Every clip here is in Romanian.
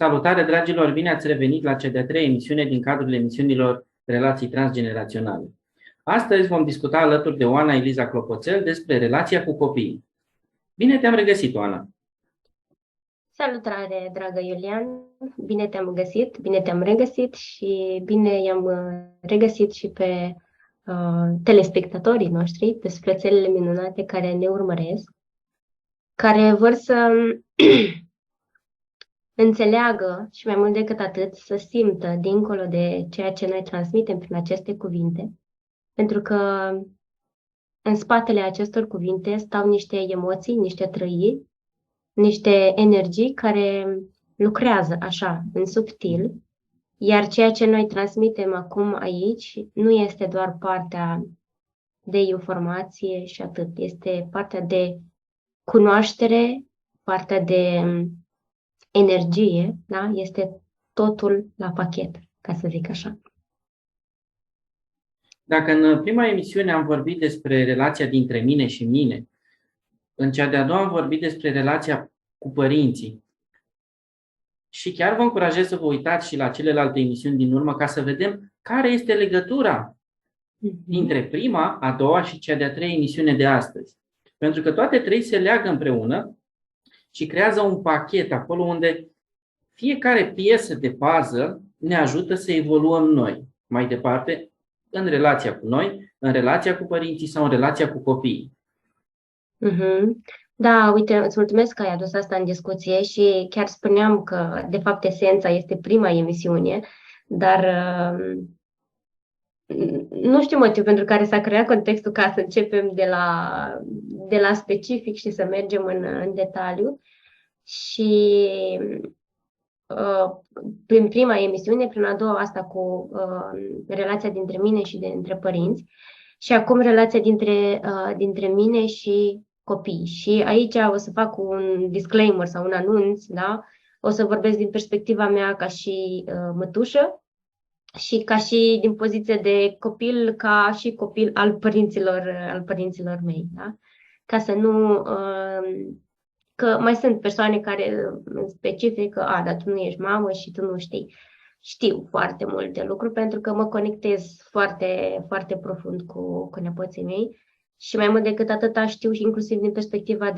Salutare, dragilor! Bine ați revenit la cea de-a treia emisiune din cadrul emisiunilor Relații Transgeneraționale. Astăzi vom discuta alături de Oana Eliza Clopoțel despre relația cu copiii. Bine te-am regăsit, Oana! Salutare, dragă Iulian! Bine te-am găsit, bine te-am regăsit și bine i-am regăsit și pe telespectatorii noștri, pe sufletelele minunate care ne urmăresc, care vor să înțeleagă și mai mult decât atât să simtă dincolo de ceea ce noi transmitem prin aceste cuvinte, pentru că în spatele acestor cuvinte stau niște emoții, niște trăiri, niște energii care lucrează așa, în subtil, iar ceea ce noi transmitem acum aici nu este doar partea de informație și atât, este partea de cunoaștere, partea de energie, da? Este totul la pachet, ca să zic așa. Dacă în prima emisiune am vorbit despre relația dintre mine și mine, în cea de-a doua am vorbit despre relația cu părinții. Și chiar vă încurajez să vă uitați și la celelalte emisiuni din urmă ca să vedem care este legătura dintre prima, a doua și cea de-a treia emisiune de astăzi. Pentru că toate trei se leagă împreună și creează un pachet acolo unde fiecare piesă de puzzle ne ajută să evoluăm noi mai departe în relația cu noi, în relația cu părinții sau în relația cu copiii. Da, uite, îți mulțumesc că ai adus asta în discuție și chiar spuneam că, de fapt, esența este prima emisiune, dar nu știu motiv pentru care s-a creat contextul ca să începem de la specific și să mergem în detaliu. Și prin prima emisiune, prin a doua asta cu relația dintre mine și între părinți și acum relația dintre mine și copii. Și aici o să fac un disclaimer sau un anunț, da? O să vorbesc din perspectiva mea ca și mătușă și ca și din poziție de copil, ca și copil al părinților mei, da? Ca să nu... Că mai sunt persoane care specifică, dar tu nu ești mamă și tu nu știi. Știu foarte multe lucruri pentru că mă conectez foarte, foarte profund cu nepoții mei și mai mult decât atâta știu și inclusiv din perspectiva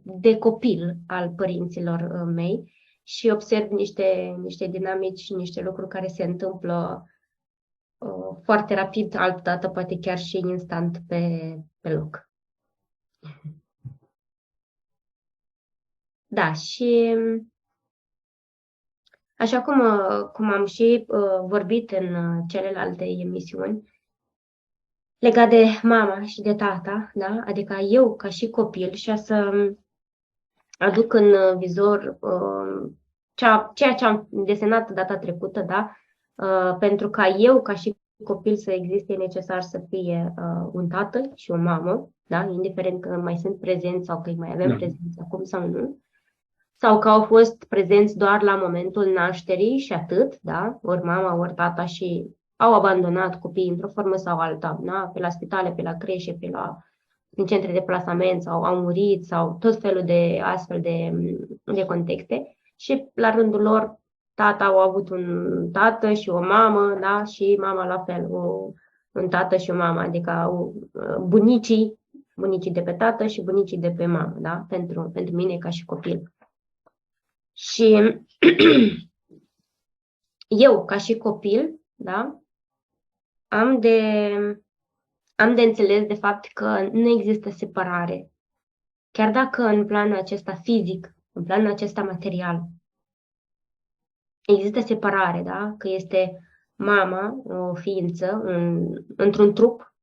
de copil al părinților mei și observ niște dinamici și niște lucruri care se întâmplă foarte rapid, altădată poate chiar și instant pe loc. Da, și așa cum am și vorbit în celelalte emisiuni, legat de mama și de tata, da? Adică eu ca și copil și să aduc în vizor ceea ce am desenat data trecută, da? Pentru ca eu ca și copil să existe, e necesar să fie un tată și o mamă, da? Indiferent că mai sunt prezenți sau că îi mai avem prezenți acum sau nu. Sau că au fost prezenți doar la momentul nașterii și atât, da? Ori mama, ori tata și au abandonat copiii într-o formă sau alta, da? Pe la spitale, pe la creșe, în centre de plasament sau au murit sau tot felul de astfel de contexte. Și la rândul lor, tata au avut un tată și o mamă, da? Și mama la fel, un tată și o mamă, adică bunicii de pe tată și bunicii de pe mamă, da? Pentru mine ca și copil. Și eu, ca și copil, da, am de înțeles de fapt că nu există separare. Chiar dacă în planul acesta fizic, în planul acesta material, există separare, da, că este mama, o ființă, într-un trup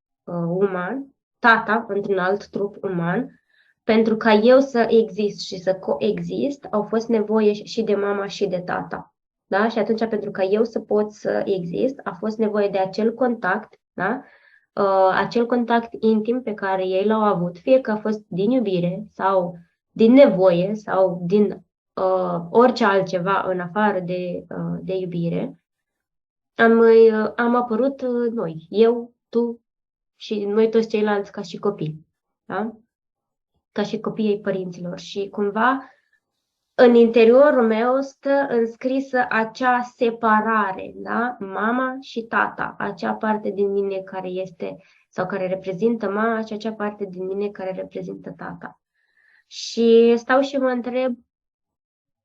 uman, tata, într-un alt trup uman. Pentru ca eu să exist și să coexist, au fost nevoie și de mama și de tata. Da? Și atunci, pentru ca eu să pot să exist, a fost nevoie de acel contact, da? Acel contact intim pe care ei l-au avut, fie că a fost din iubire sau din nevoie sau din orice altceva în afară de iubire, am apărut noi, eu, tu și noi toți ceilalți ca și copii. Da? Ca și copiii părinților și cumva în interiorul meu stă înscrisă acea separare, da? Mama și tata, acea parte din mine care este sau care reprezintă mama și acea parte din mine care reprezintă tata. Și stau și mă întreb,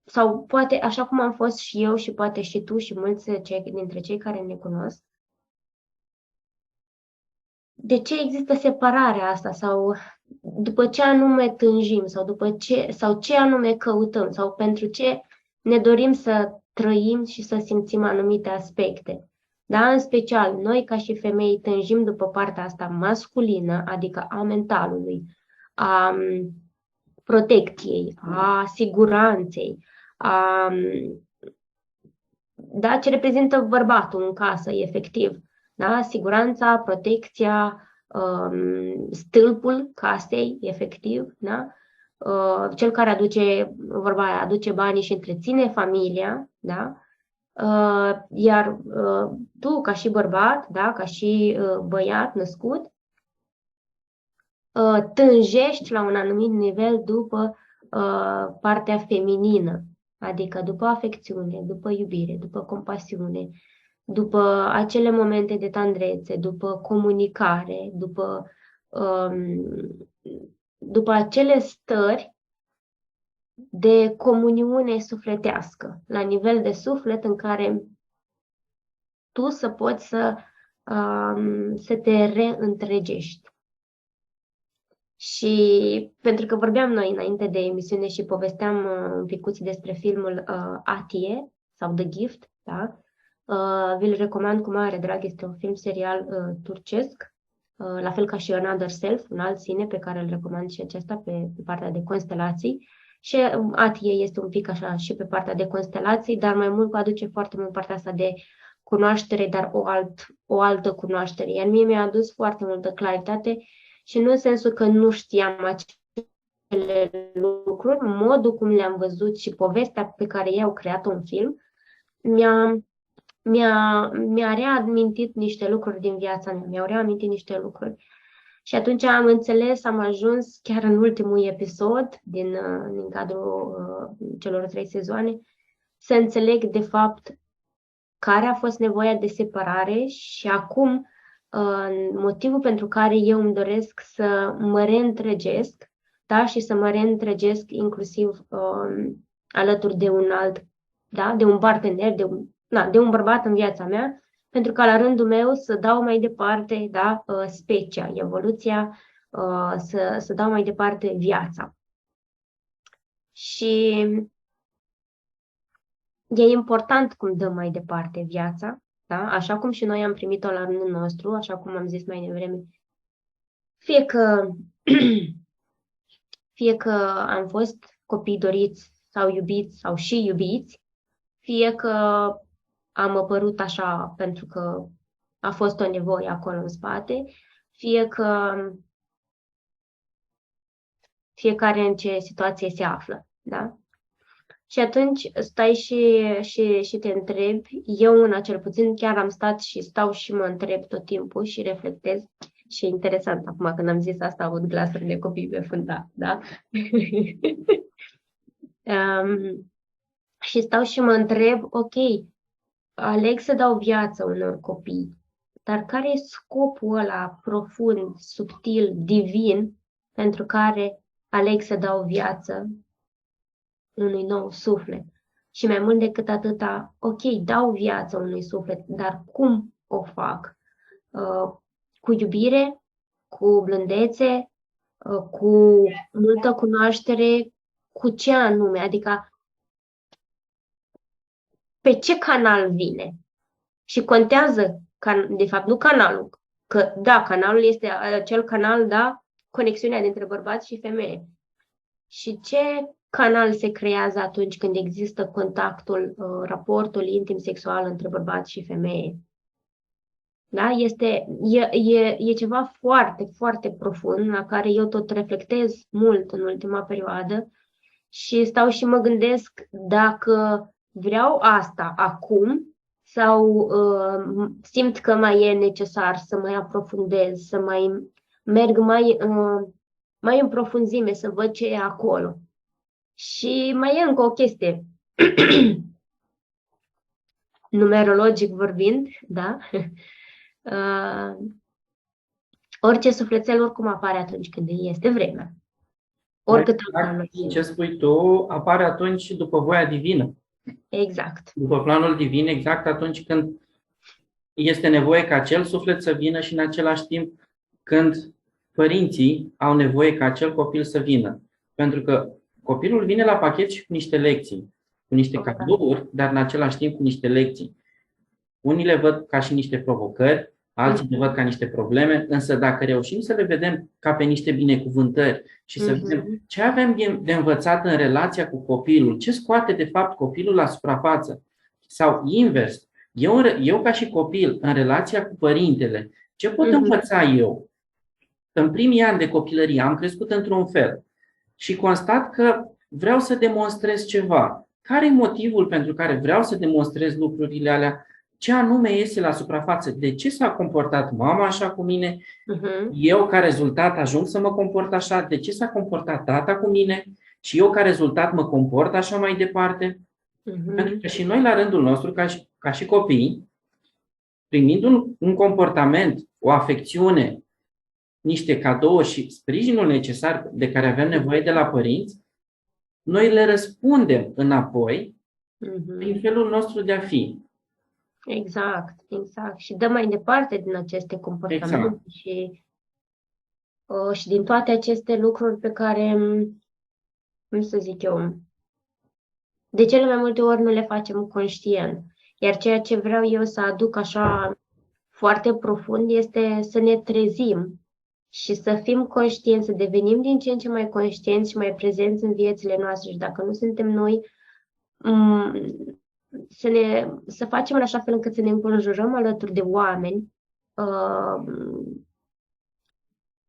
sau poate așa cum am fost și eu și poate și tu și mulți dintre cei care ne cunosc, de ce există separarea asta sau după ce anume tânjim sau ce anume căutăm sau pentru ce ne dorim să trăim și să simțim anumite aspecte. Da? În special, noi ca și femei tânjim după partea asta masculină, adică a mentalului, a protecției, a siguranței, da? Ce reprezintă bărbatul în casă, efectiv. Da? Siguranța, protecția, stâlpul casei, efectiv, da? Cel care aduce banii și întreține familia, da? Iar tu, ca și bărbat, da? Ca și băiat născut, tânjești la un anumit nivel după partea feminină, adică după afecțiune, după iubire, după compasiune, după acele momente de tandrețe, după comunicare, după acele stări de comuniune sufletească, la nivel de suflet în care tu să poți să te reîntregești. Și pentru că vorbeam noi înainte de emisiune și povesteam un picuț despre filmul Atie sau The Gift, da? Vi-l recomand cu mare drag, este un film serial turcesc, la fel ca și Another Self, un alt sine pe care îl recomand și acesta pe partea de constelații. Și Atie este un pic așa și pe partea de constelații, dar mai mult aduce foarte mult partea asta de cunoaștere, dar o altă cunoaștere. Iar mie mi-a adus foarte multă claritate și nu în sensul că nu știam acele lucruri, modul cum le-am văzut și povestea pe care ei au creat-o în film, mi-a reamintit niște lucruri din viața mea, mi-au reamintit niște lucruri. Și atunci am înțeles, am ajuns chiar în ultimul episod din cadrul celor 3 sezoane, să înțeleg de fapt care a fost nevoia de separare și acum motivul pentru care eu îmi doresc să mă reîntregesc, da? Și să mă reîntregesc inclusiv alături de un alt, da? De un partener, de un bărbat în viața mea, pentru ca la rândul meu să dau mai departe, da? Specia, evoluția, să dau mai departe viața. Și e important cum dăm mai departe viața, da? Așa cum și noi am primit-o la rândul nostru, așa cum am zis mai devreme. Fie că am fost copii doriți sau iubiți sau și iubiți, fie că am apărut așa pentru că a fost o nevoie acolo în spate, fie că fiecare în ce situație se află, da? Și atunci stai și te întrebi, eu una cel puțin chiar am stat și stau și mă întreb tot timpul și reflectez. Și e interesant, acum când am zis asta, aud glasuri de copii pe fundat, da? Și stau și mă întreb, ok, aleg să dau viață unor copii, dar care e scopul ăla profund, subtil, divin, pentru care aleg să dau viață unui nou suflet? Și mai mult decât atâta, ok, dau viață unui suflet, dar cum o fac? Cu iubire, cu blândețe, cu multă cunoaștere, cu ce anume? Adică pe ce canal vine? Și contează, de fapt, nu canalul, că da, canalul este acel canal, da, conexiunea dintre bărbați și femeie. Și ce canal se creează atunci când există contactul, raportul intim sexual între bărbați și femeie? Da? E ceva foarte, foarte profund la care eu tot reflectez mult în ultima perioadă și stau și mă gândesc dacă vreau asta acum sau simt că mai e necesar să mai aprofundez, să mai merg mai în profunzime, să văd ce e acolo. Și mai e încă o chestie. Numerologic vorbind, da? Orice sufletel oricum apare atunci când este vremea. Oricât am Ce spui tu apare atunci după voia divină. Exact. După planul divin, exact atunci când este nevoie ca acel suflet să vină și în același timp când părinții au nevoie ca acel copil să vină. Pentru că copilul vine la pachet și cu niște lecții, cu niște cadouri, dar în același timp cu niște lecții. Unii le văd ca și niște provocări, alții le văd ca niște probleme, însă dacă reușim să le vedem ca pe niște binecuvântări și să vedem ce avem de învățat în relația cu copilul, ce scoate de fapt copilul la suprafață, sau invers, eu ca și copil în relația cu părintele, ce pot învăța eu? În primii ani de copilărie am crescut într-un fel și constat că vreau să demonstrez ceva. Care e motivul pentru care vreau să demonstrez lucrurile alea? Ce anume iese la suprafață? De ce s-a comportat mama așa cu mine? Eu ca rezultat ajung să mă comport așa? De ce s-a comportat tata cu mine? Și eu ca rezultat mă comport așa mai departe? Pentru că și noi la rândul nostru, ca și copii, primind un comportament, o afecțiune, niște cadouri și sprijinul necesar de care avem nevoie de la părinți, noi le răspundem înapoi prin felul nostru de a fi. Exact. Și dăm mai departe din aceste comportamente și din toate aceste lucruri pe care, cum să zic eu, de cele mai multe ori nu le facem conștient. Iar ceea ce vreau eu să aduc așa foarte profund este să ne trezim și să fim conștienți, să devenim din ce în ce mai conștienți și mai prezenți în viețile noastre. Și dacă nu suntem noi, să facem în așa fel încât să ne înconjurăm alături de oameni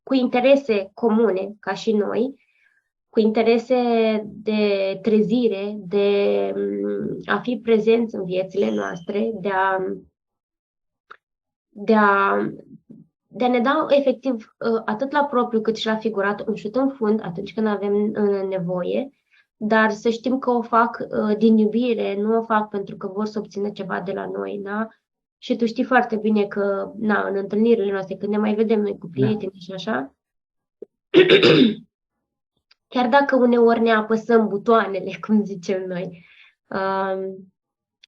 cu interese comune, ca și noi, cu interese de trezire, de a fi prezenți în viețile noastre, de a ne da efectiv atât la propriu cât și la figurat un șut în fund atunci când avem nevoie, dar să știm că o fac din iubire, nu o fac pentru că vor să obțină ceva de la noi, da? Și tu știi foarte bine că, în întâlnirile noastre, când ne mai vedem noi cu prieteni și așa, chiar dacă uneori ne apăsăm butoanele, cum zicem noi,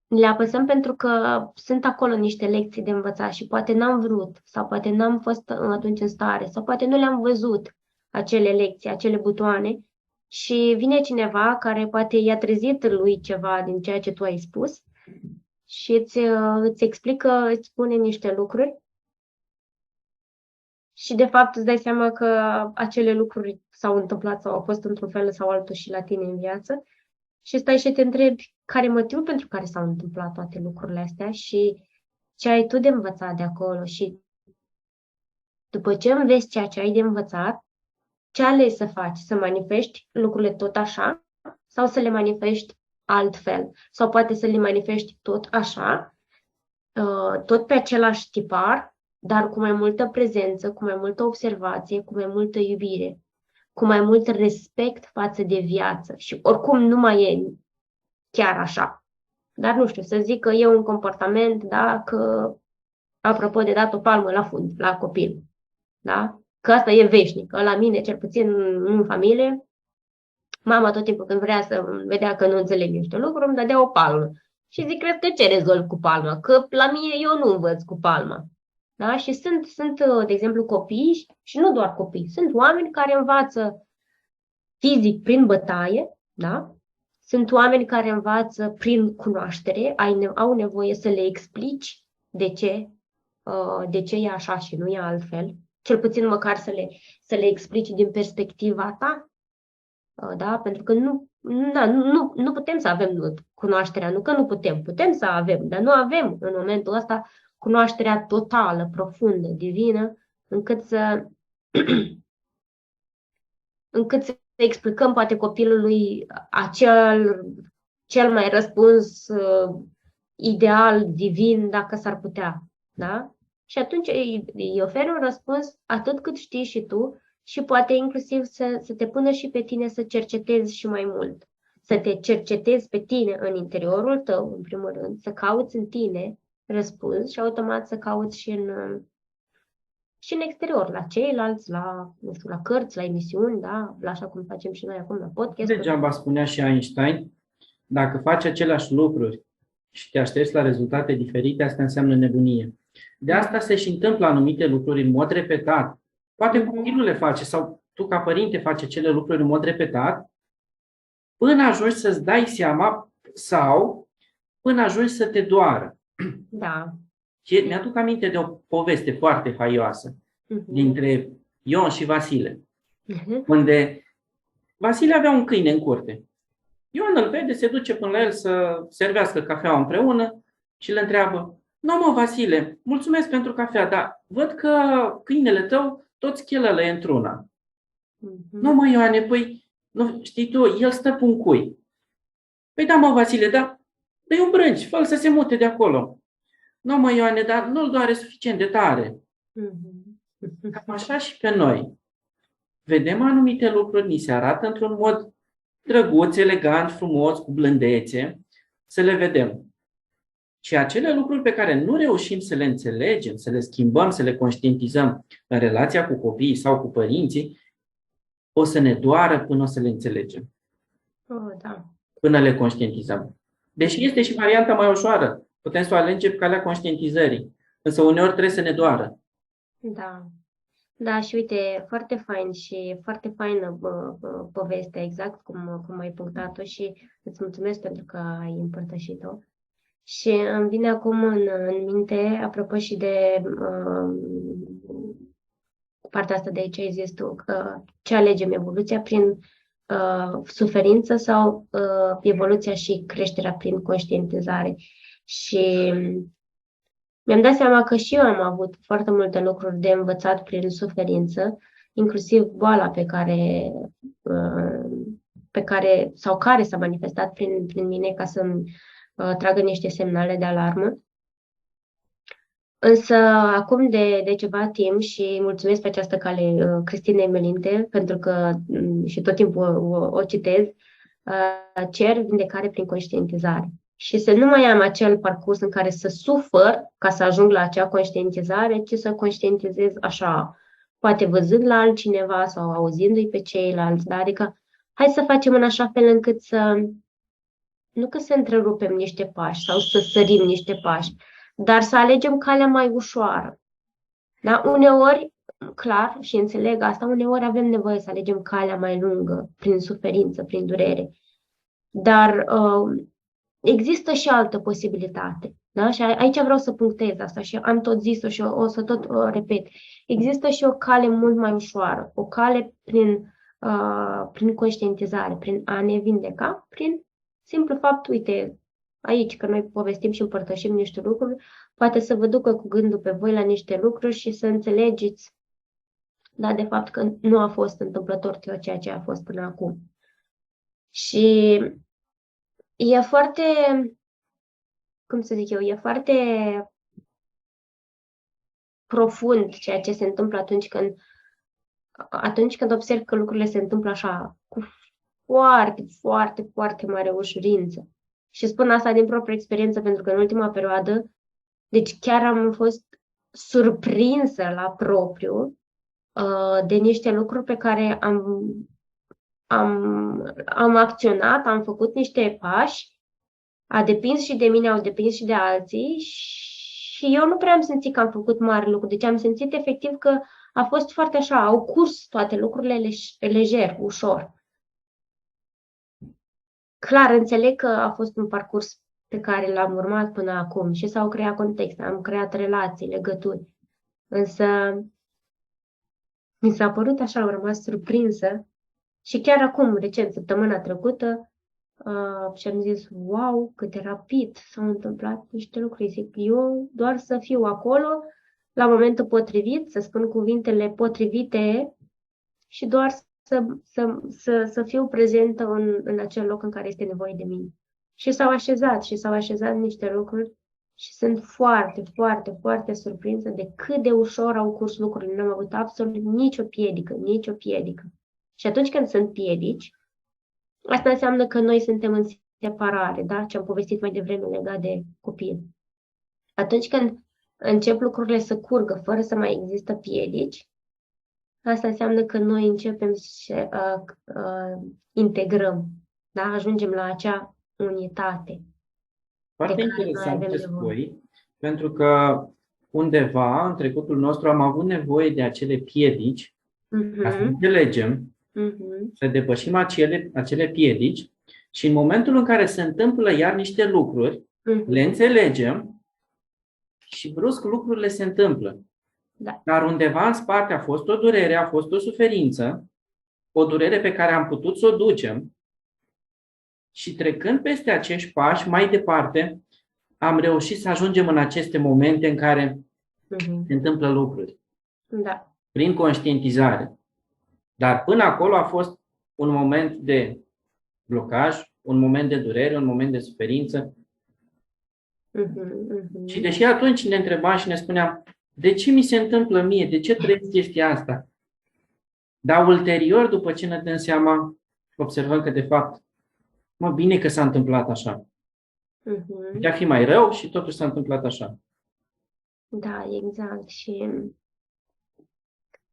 le apăsăm pentru că sunt acolo niște lecții de învățat și poate n-am vrut sau poate n-am fost atunci în stare sau poate nu le-am văzut acele lecții, acele butoane și vine cineva care poate i-a trezit lui ceva din ceea ce tu ai spus și îți explică, îți spune niște lucruri și de fapt îți dai seama că acele lucruri s-au întâmplat sau au fost într-un fel sau altul și la tine în viață și stai și te întrebi care e motivul pentru care s-au întâmplat toate lucrurile astea și ce ai tu de învățat de acolo și după ce înveți ceea ce ai de învățat, ce alegi să faci? Să manifesti lucrurile tot așa sau să le manifesti altfel? Sau poate să le manifesti tot așa, tot pe același tipar, dar cu mai multă prezență, cu mai multă observație, cu mai multă iubire, cu mai mult respect față de viață. Și oricum nu mai e chiar așa. Dar nu știu, să zic că e un comportament, da, că, apropo de dat o palmă la fund, la copil, da? Că asta e veșnic. Că la mine, cel puțin în familie, mama tot timpul când vrea să vedea că nu înțeleg niște lucruri, îmi dădea o palmă. Și zic, cred că ce rezolv cu palma? Că la mine eu nu învăț cu palma. Da? Și sunt, de exemplu, copii și nu doar copii. Sunt oameni care învață fizic prin bătaie, da? Sunt oameni care învață prin cunoaștere, au nevoie să le explici de ce e așa și nu e altfel. Cel puțin măcar să le explici din perspectiva ta, da? Pentru că nu putem să avem cunoașterea, nu că nu putem să avem, dar nu avem în momentul ăsta cunoașterea totală, profundă, divină, încât să explicăm poate copilului cel mai răspuns ideal, divin, dacă s-ar putea, da? Și atunci îi oferi un răspuns atât cât știi și tu și poate inclusiv să te pună și pe tine să cercetezi și mai mult. să te cercetezi pe tine în interiorul tău, în primul rând, să cauți în tine răspuns și automat să cauți și în exterior, la ceilalți, nu știu, la cărți, la emisiuni, da, la așa cum facem și noi acum la podcast. Degeaba spunea și Einstein, dacă faci aceleași lucruri și te aștepți la rezultate diferite, asta înseamnă nebunie. De asta se și întâmplă anumite lucruri în mod repetat. Poate copilul le face sau tu ca părinte faci acele lucruri în mod repetat până ajungi să-ți dai seama sau până ajungi să te doară. Da. Și mi-aduc aminte de o poveste foarte haioasă dintre Ion și Vasile, unde Vasile avea un câine în curte. Ion îl vede, se duce până la el să servească cafeaua împreună și îl întreabă: "Nu, mă, Vasile, mulțumesc pentru cafea, dar văd că câinele tău tot schelălă e într-una." "Nu, mă, Ioane, păi, nu, știi tu, el stă pe un cui." "Păi da, mă, Vasile, da, dă-i un brânci, fă-l să se mute de acolo." "Nu, mă, Ioane, dar nu-l doare suficient de tare." Cam așa și pe noi. Vedem anumite lucruri, ni se arată într-un mod drăguț, elegant, frumos, cu blândețe, să le vedem. Și acele lucruri pe care nu reușim să le înțelegem, să le schimbăm, să le conștientizăm în relația cu copiii sau cu părinții, o să ne doară până o să le înțelegem. Da. Până le conștientizăm. Deși este și varianta mai ușoară. Putem să o alegem pe calea conștientizării. Însă uneori trebuie să ne doară. Da. Da, și uite, foarte fain și foarte faină povestea, exact cum ai punctat-o și îți mulțumesc pentru că ai împărtășit-o. Și îmi vine acum în minte, apropo și de partea asta de aici ai zis tu, ce alegem, evoluția prin suferință sau evoluția și creșterea prin conștientizare. Și mi-am dat seama că și eu am avut foarte multe lucruri de învățat prin suferință, inclusiv boala care s-a manifestat prin mine ca să-mi tragă niște semnale de alarmă. Însă acum de ceva timp, și mulțumesc pe această cale Cristinei Melinte, pentru că și tot timpul o citez, cer vindecare prin conștientizare. Și să nu mai am acel parcurs în care să sufăr ca să ajung la acea conștientizare, ci să conștientizez așa, poate văzând la altcineva sau auzindu-i pe ceilalți. Da? Adică hai să facem în așa fel încât nu că să întrerupem niște pași sau să sărim niște pași, dar să alegem calea mai ușoară. Da? Uneori, clar, și înțeleg asta, uneori avem nevoie să alegem calea mai lungă, prin suferință, prin durere. Dar există și altă posibilitate. Da? Și aici vreau să punctez asta și am tot zis-o și o să tot repet. Există și o cale mult mai ușoară, o cale prin conștientizare, prin a ne vindeca, prin simplu fapt, uite, aici, că noi povestim și împărtășim niște lucruri, poate să vă ducă cu gândul pe voi la niște lucruri și să înțelegeți, da, de fapt că nu a fost întâmplător ceea ce a fost până acum. Și e foarte, cum să zic eu, e foarte profund ceea ce se întâmplă atunci când observ că lucrurile se întâmplă așa, cu foarte, foarte, foarte mare ușurință. Și spun asta din proprie experiență, pentru că în ultima perioadă, deci chiar am fost surprinsă la propriu de niște lucruri pe care am acționat, am făcut niște pași, a depins și de mine, au depins și de alții și eu nu prea am simțit că am făcut mari lucruri. Deci am simțit efectiv că a fost foarte așa, au curs toate lucrurile lejer, ușor. Clar, înțeleg că a fost un parcurs pe care l-am urmat până acum și s-au creat contexte, am creat relații, legături. Însă mi s-a părut așa, am rămas surprinsă și chiar acum, recent, săptămâna trecută, și am zis, wow, cât de rapid s-au întâmplat niște lucruri. Zic, eu doar să fiu acolo, la momentul potrivit, să spun cuvintele potrivite și doar să fiu prezentă în acel loc în care este nevoie de mine. Și s-au așezat niște lucruri și sunt foarte, foarte, foarte surprinsă de cât de ușor au curs lucrurile. Nu am avut absolut nicio piedică. Și atunci când sunt piedici, Asta înseamnă că noi suntem în separare, da? Ce am povestit mai devreme legat de copil. Atunci când încep lucrurile să curgă fără să mai există piedici, asta înseamnă că noi începem să integrăm, da? Ajungem la acea unitate Foarte de care noi interesant avem ce nevoie. spui, pentru că undeva în trecutul nostru am avut nevoie de acele piedici ca să înțelegem, să depășim acele piedici și în momentul în care se întâmplă iar niște lucruri, le înțelegem și brusc lucrurile se întâmplă. Da. Dar undeva în spate a fost o durere, a fost o suferință, o durere pe care am putut să o ducem și trecând peste acești pași mai departe, am reușit să ajungem în aceste momente în care se întâmplă lucruri. Da. Prin conștientizare. Dar până acolo a fost un moment de blocaj, un moment de durere, un moment de suferință. Și deși atunci ne întrebam și ne spuneam, de ce mi se întâmplă mie? De ce trăiesc chestia asta? Dar ulterior, după ce ne dăm seama, observăm că de fapt, bine că s-a întâmplat așa. Putea fi mai rău și totuși s-a întâmplat așa. Da, exact. Și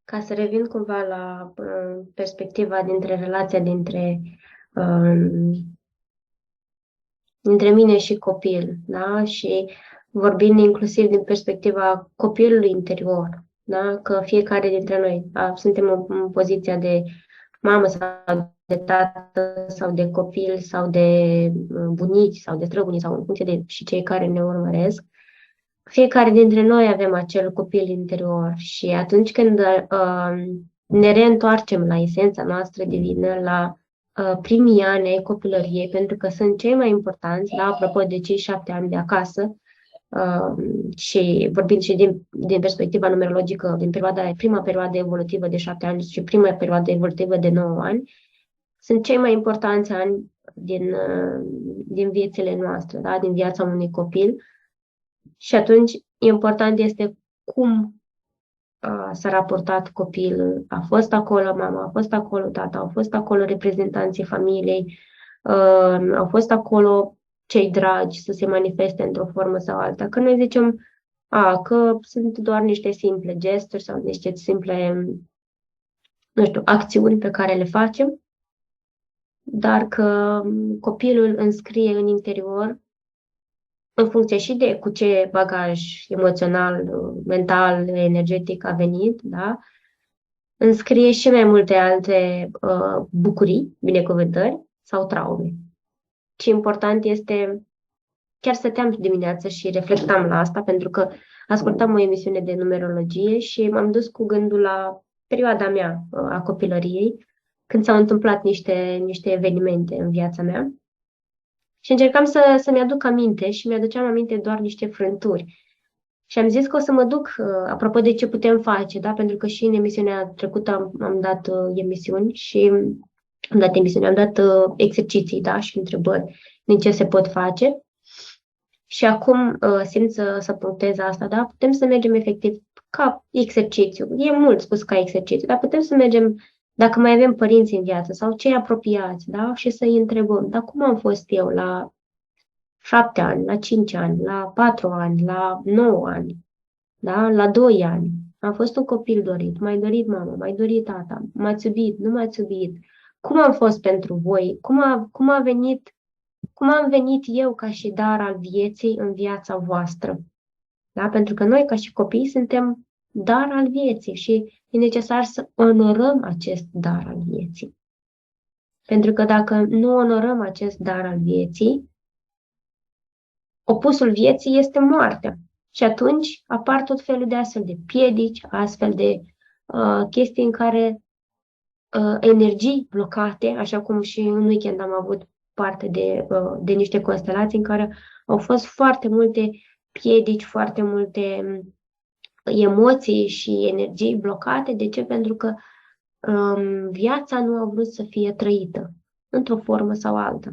ca să revin cumva la perspectiva dintre relația dintre mine și copil, da? Și vorbind inclusiv din perspectiva copilului interior, da? Că fiecare dintre noi suntem în poziția de mamă sau de tată sau de copil sau de bunici sau de străbunici sau în funcție de și cei care ne urmăresc. Fiecare dintre noi avem acel copil interior și atunci când ne reîntoarcem la esența noastră divină, la primii ani ai copilăriei, pentru că sunt cei mai importanți, da, apropo de cei 7 ani de acasă, și vorbind și din perspectiva numerologică, din prima perioadă evolutivă de 7 ani și prima perioadă evolutivă de 9 ani, sunt cei mai importanți ani din viețile noastre, da, din viața unui copil. Și atunci, important este cum s-a raportat copilul. A fost acolo mama, a fost acolo tata, au fost acolo reprezentanții familiei, au fost acolo cei dragi să se manifeste într-o formă sau alta. Că noi zicem că sunt doar niște simple gesturi sau niște simple, nu știu, acțiuni pe care le facem, dar că copilul înscrie în interior în funcție și de cu ce bagaj emoțional, mental, energetic a venit, da? Înscrie și mai multe alte bucurii, binecuvântări sau traume. Ce important este, chiar stăteam dimineața și reflectam la asta, pentru că ascultam o emisiune de numerologie și m-am dus cu gândul la perioada mea a copilăriei, când s-au întâmplat niște evenimente în viața mea. Și încercam să-mi aduc aminte și mi-aduceam aminte doar niște frânturi. Și am zis că o să mă duc, apropo de ce putem face, da? Pentru că și în emisiunea trecută am dat emisiuni și am dat exerciții, da? Și întrebări din ce se pot face. Și acum simt să punctez asta, da? Putem să mergem efectiv ca exercițiu. E mult spus ca exercițiu, dar putem să mergem dacă mai avem părinți în viață sau cei apropiați, da? Și să-i întrebăm, dar cum am fost eu la 7 ani, la 5 ani, la 4 ani, la 9 ani, da? La 2 ani. Am fost un copil dorit, m-ai dorit mama, m-ai dorit tata, m-ați iubit, nu m-ați iubit. Cum am fost pentru voi? Cum am venit eu ca și dar al vieții în viața voastră? Da? Pentru că noi, ca și copii, suntem dar al vieții și e necesar să onorăm acest dar al vieții. Pentru că dacă nu onorăm acest dar al vieții, opusul vieții este moartea. Și atunci apar tot felul de astfel de piedici, astfel de chestii în care energii blocate, așa cum și în weekend am avut parte de niște constelații în care au fost foarte multe piedici, foarte multe emoții și energii blocate. De ce? Pentru că viața nu a vrut să fie trăită într-o formă sau alta.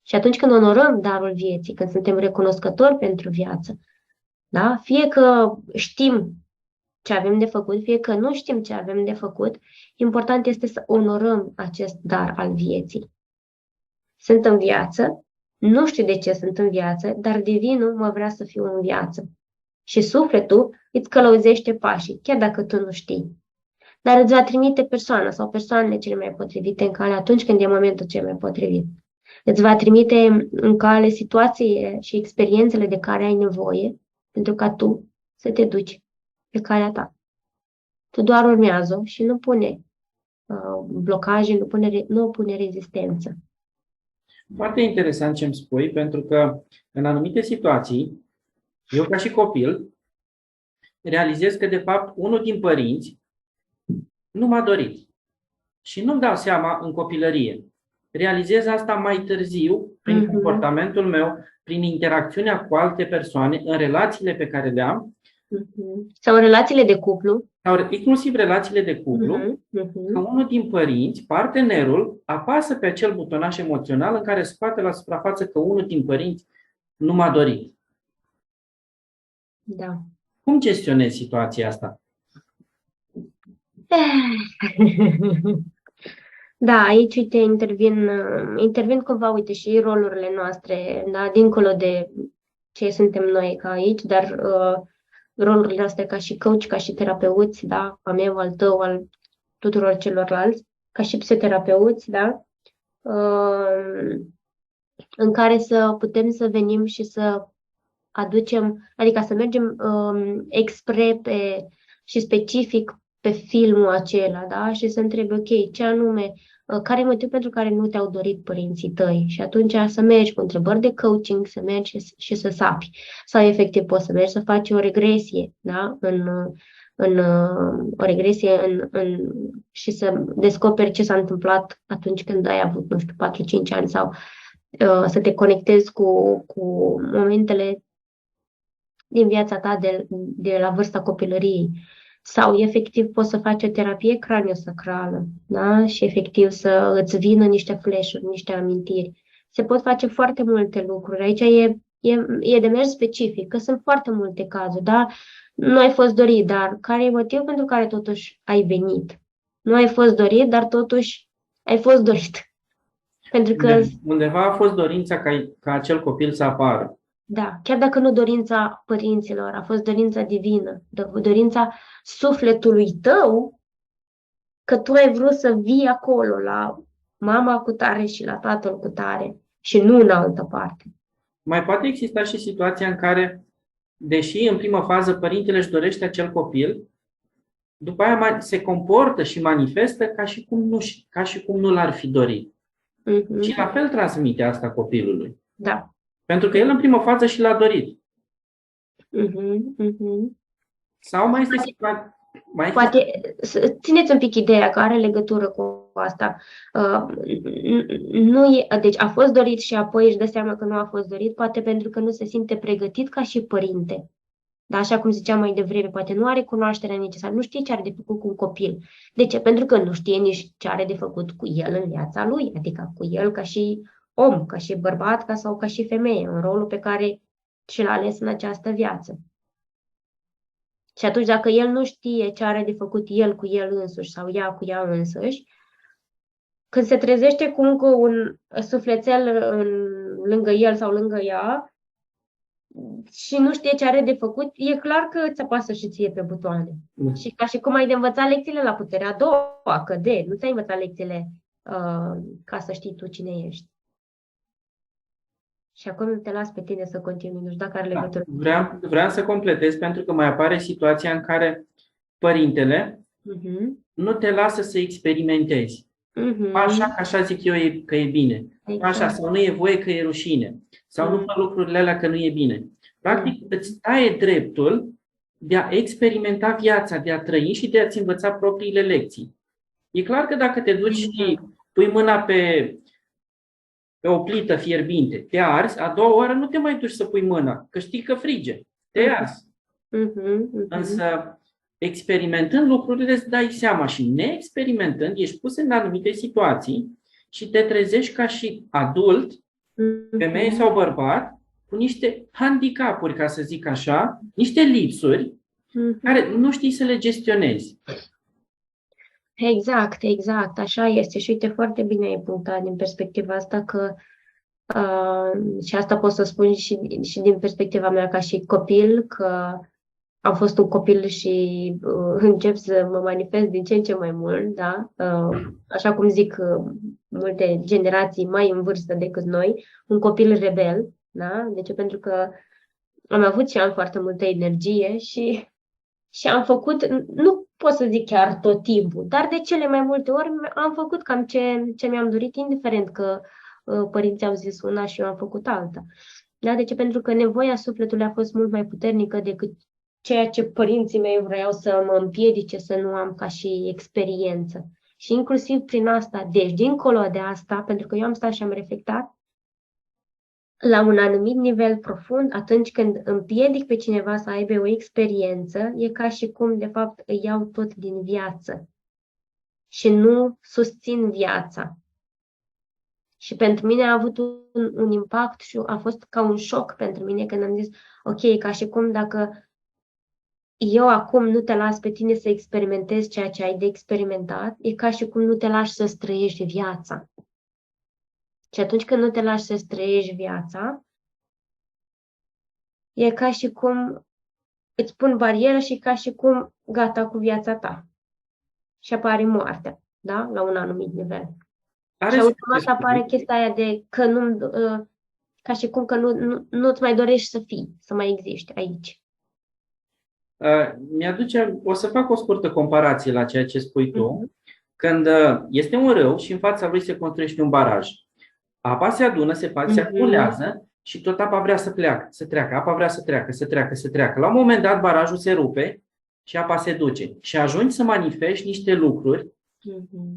Și atunci când onorăm darul vieții, când suntem recunoscători pentru viață, da? Fie că știm ce avem de făcut, fie că nu știm ce avem de făcut, important este să onorăm acest dar al vieții. sunt în viață, nu știu de ce sunt în viață, dar divinul mă vrea să fiu în viață. Și sufletul îți călăuzește pașii, chiar dacă tu nu știi. Dar îți va trimite persoana sau persoanele cele mai potrivite în cale atunci când e momentul cel mai potrivit. Îți va trimite în cale situații și experiențele de care ai nevoie pentru ca tu să te duci pe calea ta. Tu doar urmează și nu pune blocaje, nu pune rezistență. Foarte interesant ce îmi spui, pentru că în anumite situații, eu ca și copil, realizez că de fapt unul din părinți nu m-a dorit. Și nu-mi dau seama în copilărie. Realizez asta mai târziu, prin comportamentul meu, prin interacțiunea cu alte persoane, în relațiile pe care le am. Sau relațiile de cuplu. Sau inclusiv relațiile de cuplu, că unul din părinți, partenerul, apasă pe acel butonaș emoțional în care scoate la suprafață că unul din părinți nu m-a dorit. Da. Cum gestionezi situația asta? Da, aici, uite, intervin cumva, uite, și rolurile noastre, da, dincolo de ce suntem noi ca aici, dar rolurile noastre ca și coach, ca și terapeuți, da, al meu, al tău, al tuturor celorlalți, ca și psihoterapeuți, da, în care să putem să venim și să aducem, adică să mergem expre și specific pe filmul acela, da? Și să întrebi, ok, ce anume, care e motivul pentru care nu te-au dorit părinții tăi? Și atunci să mergi cu întrebări de coaching, să mergi și să sapi. Sau efectiv poți să mergi să faci o regresie, da? O regresie și să descoperi ce s-a întâmplat atunci când ai avut, nu știu, 4-5 ani sau să te conectezi cu momentele din viața ta de la vârsta copilăriei. Sau efectiv poți să faci o terapie craniosacrală, da? Și efectiv să îți vină niște flash-uri, niște amintiri. Se pot face foarte multe lucruri. Aici e de mers specific, că sunt foarte multe cazuri, da? Nu ai fost dorit, dar care e motivul pentru care totuși ai venit? Nu ai fost dorit, dar totuși ai fost dorit. Pentru că undeva a fost dorința ca acel copil să apară. Da, chiar dacă nu dorința părinților, a fost dorința divină, dorința sufletului tău, că tu ai vrut să vii acolo la mama cu tare și la tatăl cu tare și nu în altă parte. Mai poate exista și situația în care, deși în primă fază părintele își dorește acel copil, după aia se comportă și manifestă ca și cum nu l-ar fi dorit. Și la fel transmite asta copilului. Da. Pentru că el în primă fază și l-a dorit. Sau mai este situația... Poate țineți un pic ideea că are legătură cu asta. Deci a fost dorit și apoi își dă seama că nu a fost dorit, poate pentru că nu se simte pregătit ca și părinte. Dar așa cum ziceam mai devreme, poate nu are cunoașterea necesară, nu știe ce are de făcut cu un copil. De ce? Pentru că nu știe nici ce are de făcut cu el în viața lui, adică cu el ca și om, ca și bărbat sau ca și femeie, în rolul pe care și-l ales în această viață. Și atunci, dacă el nu știe ce are de făcut el cu el însuși sau ea cu ea însuși, când se trezește cu încă un sufletel lângă el sau lângă ea și nu știe ce are de făcut, e clar că îți apasă și ție pe butoane. Și ca și cum ai de învățat lecțiile la puterea a doua, că nu ți-ai învățat lecțiile ca să știi tu cine ești. Și acum te las pe tine să continui, nu știu dacă are legătură. Vreau să completez pentru că mai apare situația în care părintele nu te lasă să experimentezi. Așa, că așa zic eu că e bine. Exact. Așa, sau nu e voie că e rușine. Sau nu fă lucrurile alea că nu e bine. Practic îți taie dreptul de a experimenta viața, de a trăi și de a-ți învăța propriile lecții. E clar că dacă te duci și pui mâna pe o plită fierbinte, te arzi, a doua oară nu te mai duci să pui mâna, că știi că frige, te arzi. Însă, experimentând lucrurile îți dai seama și neexperimentând, ești pus în anumite situații și te trezești ca și adult, femeie sau bărbat, cu niște handicapuri, ca să zic așa, niște lipsuri, care nu știi să le gestionezi. Exact, așa este. Și uite, foarte bine ai punctat din perspectiva asta că Și asta pot să spun și din perspectiva mea ca și copil, că am fost un copil și încep să mă manifest din ce în ce mai mult, da? Așa cum zic multe generații mai în vârstă decât noi, un copil rebel, da? De ce? Pentru că am avut și am foarte multă energie și am făcut, nu pot să zic chiar tot timpul, dar de cele mai multe ori am făcut cam ce mi-am dorit, indiferent că părinții au zis una și eu am făcut alta. Da? De ce? Pentru că nevoia sufletului a fost mult mai puternică decât ceea ce părinții mei vreau să mă împiedice să nu am ca și experiență. Și inclusiv prin asta, deci dincolo de asta, pentru că eu am stat și am reflectat, la un anumit nivel profund, atunci când împiedic pe cineva să aibă o experiență, e ca și cum, de fapt, îi iau tot din viață și nu susțin viața. Și pentru mine a avut un impact și a fost ca un șoc pentru mine când am zis, ok, ca și cum dacă eu acum nu te las pe tine să experimentezi ceea ce ai de experimentat, e ca și cum nu te lași să trăiești viața. Și atunci când nu te lași să trăiești viața, e ca și cum îți pun barieră și ca și cum gata cu viața ta. Și apare moartea, da? La un anumit nivel. Și automat apare chestia aia de că nu, ca și cum că nu-ți mai dorești să fii, să mai existi aici. O să fac o scurtă comparație la ceea ce spui tu. Când este un râu și în fața lui se construiește un baraj. Apa se adună, se acumulează și tot apa vrea să treacă. Apa vrea să treacă. La un moment dat barajul se rupe și apa se duce. Și ajungi să manifesti niște lucruri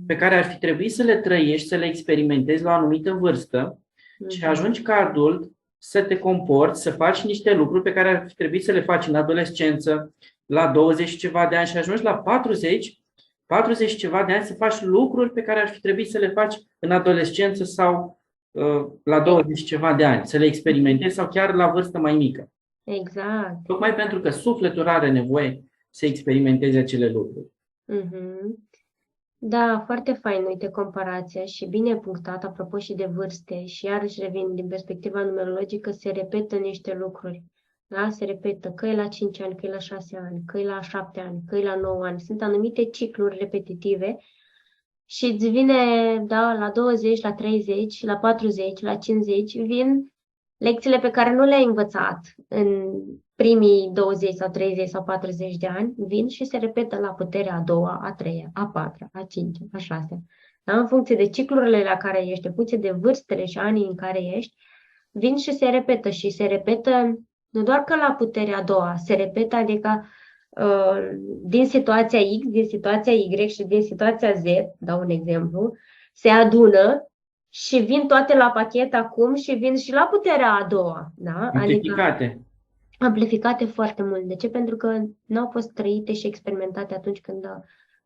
pe care ar fi trebuit să le trăiești, să le experimentezi la o anumită vârstă și ajungi ca adult să te comporți, să faci niște lucruri pe care ar fi trebuit să le faci în adolescență, la 20 ceva de ani și ajungi la 40 ceva de ani să faci lucruri pe care ar fi trebuit să le faci în adolescență sau la 20 ceva de ani, să le experimentezi sau chiar la vârstă mai mică. Exact. Tocmai pentru că sufletul are nevoie să experimenteze acele lucruri. Da, foarte fain, uite, comparația și bine punctat, apropo și de vârste și iarăși revin din perspectiva numerologică, se repetă niște lucruri. Da? Se repetă că e la 5 ani, că e la 6 ani, că e la 7 ani, că e la 9 ani. Sunt anumite cicluri repetitive și îți vine, da, la 20, la 30, la 40, la 50, vin lecțiile pe care nu le-ai învățat în primii 20 sau 30 sau 40 de ani, vin și se repetă la puterea a doua, a treia, a patra, a cincea, a șasea. Da? În funcție de ciclurile la care ești, în funcție de vârstele și anii în care ești, vin și se repetă. Și se repetă nu doar că la puterea a doua, se repetă, adică din situația X, din situația Y și din situația Z, dau un exemplu, se adună și vin toate la pachet acum și vin și la puterea a doua. Da? Amplificate. Amplificate foarte mult. De ce? Pentru că nu au fost trăite și experimentate atunci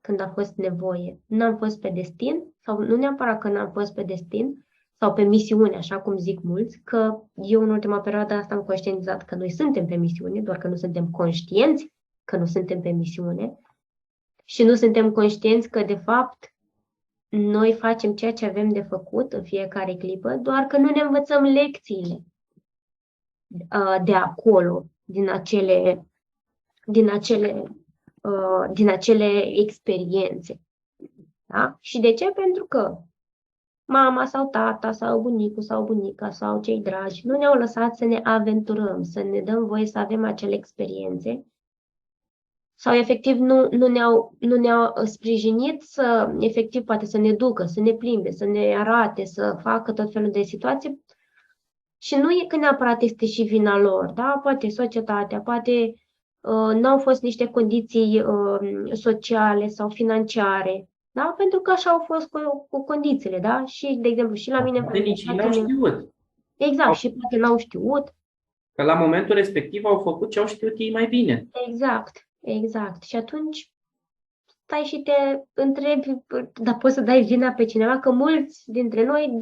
când a fost nevoie. Nu am fost pe destin, sau nu neapărat că n-am fost pe destin, sau pe misiune, așa cum zic mulți, că eu în ultima perioadă asta am conștientizat că noi suntem pe misiune, doar că nu suntem conștienți că nu suntem pe misiune și nu suntem conștienți că, de fapt, noi facem ceea ce avem de făcut în fiecare clipă, doar că nu ne învățăm lecțiile de acolo, din acele experiențe. Da? Și de ce? Pentru că mama sau tata sau bunicul sau bunica sau cei dragi nu ne-au lăsat să ne aventurăm, să ne dăm voie să avem acele experiențe sau efectiv nu ne-au sprijinit să, efectiv, poate să ne ducă, să ne plimbe, să ne arate, să facă tot felul de situații. Și nu e că neapărat este și vina lor, da? Poate societatea, poate n-au fost niște condiții sociale sau financiare, da? Pentru că așa au fost cu condițiile, da? Și, de exemplu, și la mine... Poate nici ei n-au știut. Exact, și poate n-au știut. Că la momentul respectiv au făcut ce au știut ei mai bine. Exact. Și atunci stai și te întrebi, dar poți să dai vina pe cineva? Că mulți dintre noi,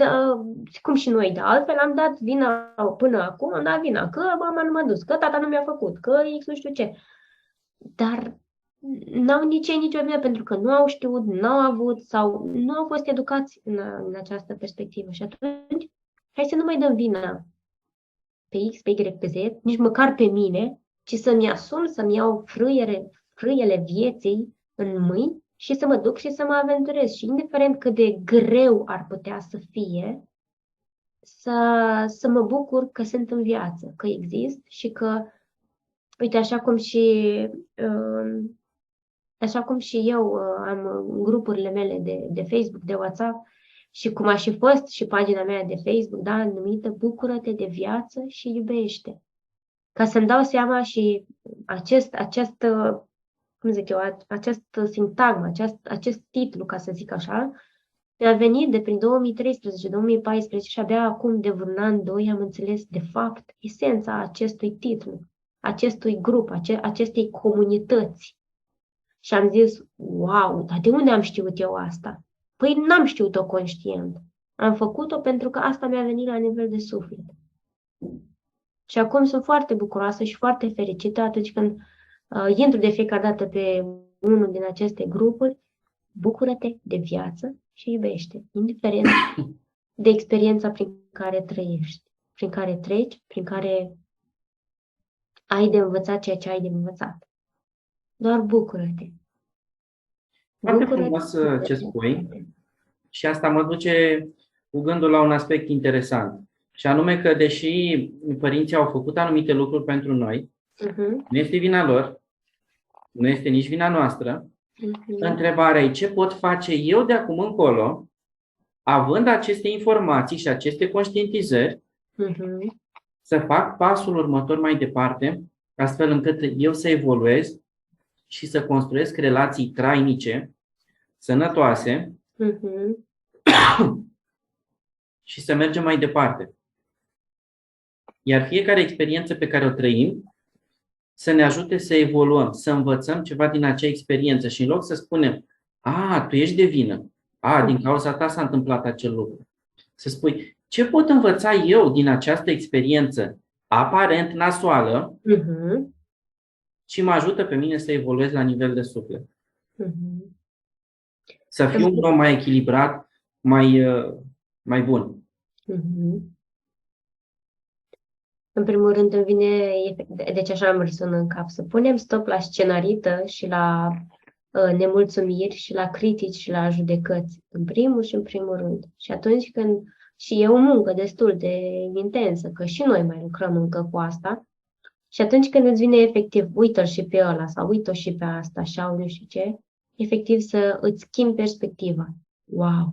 cum și noi, de altfel, am dat vina până acum, am dat vina că mama nu m-a dus, că tata nu mi-a făcut, că X nu știu ce. Dar n-au nicio vină pentru că nu au știut, n-au avut sau nu au fost educați în această perspectivă. Și atunci Hai să nu mai dăm vina pe X, pe Y, pe Z, nici măcar pe mine, ci să-mi asum, să-mi iau frâiele vieții în mâini și să mă duc și să mă aventurez. Și indiferent cât de greu ar putea să fie, să mă bucur că sunt în viață, că exist și că, uite, așa cum și eu am grupurile mele de Facebook, de WhatsApp, și cum a și fost și pagina mea de Facebook, da, numită Bucură-te de viață și iubește. Ca să-mi dau seama și această sintagmă, acest titlu, ca să zic așa, mi-a venit de prin 2013-2014 și abia acum de vreun an, doi, am înțeles de fapt esența acestui titlu, acestui grup, acestei comunități. Și am zis, wow, dar de unde am știut eu asta? Păi n-am știut-o conștient. Am făcut-o pentru că asta mi-a venit la nivel de suflet. Și acum sunt foarte bucuroasă și foarte fericită atunci când intru de fiecare dată pe unul din aceste grupuri. Bucură-te de viață și iubește, indiferent de experiența prin care trăiești, prin care treci, prin care ai de învățat ceea ce ai de învățat. Doar bucură-te. Foarte frumos ce spui și asta mă duce cu gândul la un aspect interesant. Și anume că deși părinții au făcut anumite lucruri pentru noi, nu este vina lor, nu este nici vina noastră. Întrebarea e ce pot face eu de acum încolo, având aceste informații și aceste conștientizări, să fac pasul următor mai departe, astfel încât eu să evoluez și să construiesc relații trainice, sănătoase și să mergem mai departe. Iar fiecare experiență pe care o trăim să ne ajute să evoluăm, să învățăm ceva din acea experiență și în loc să spunem, tu ești de vină, din cauza ta s-a întâmplat acel lucru. Să spui, ce pot învăța eu din această experiență aparent nasoală și mă ajută pe mine să evoluez la nivel de suflet. Să fiu un om mai echilibrat, mai bun. În primul rând îmi vine, deci așa îmi resună în cap, să punem stop la scenarită și la nemulțumiri și la critici și la judecăți, în primul și în primul rând. Și atunci când, și e o muncă destul de intensă, că și noi mai lucrăm încă cu asta, și atunci când îți vine efectiv, uită-l și pe ăla sau uită și pe asta sau nu știu ce, efectiv să îți schimbi perspectiva. Wow!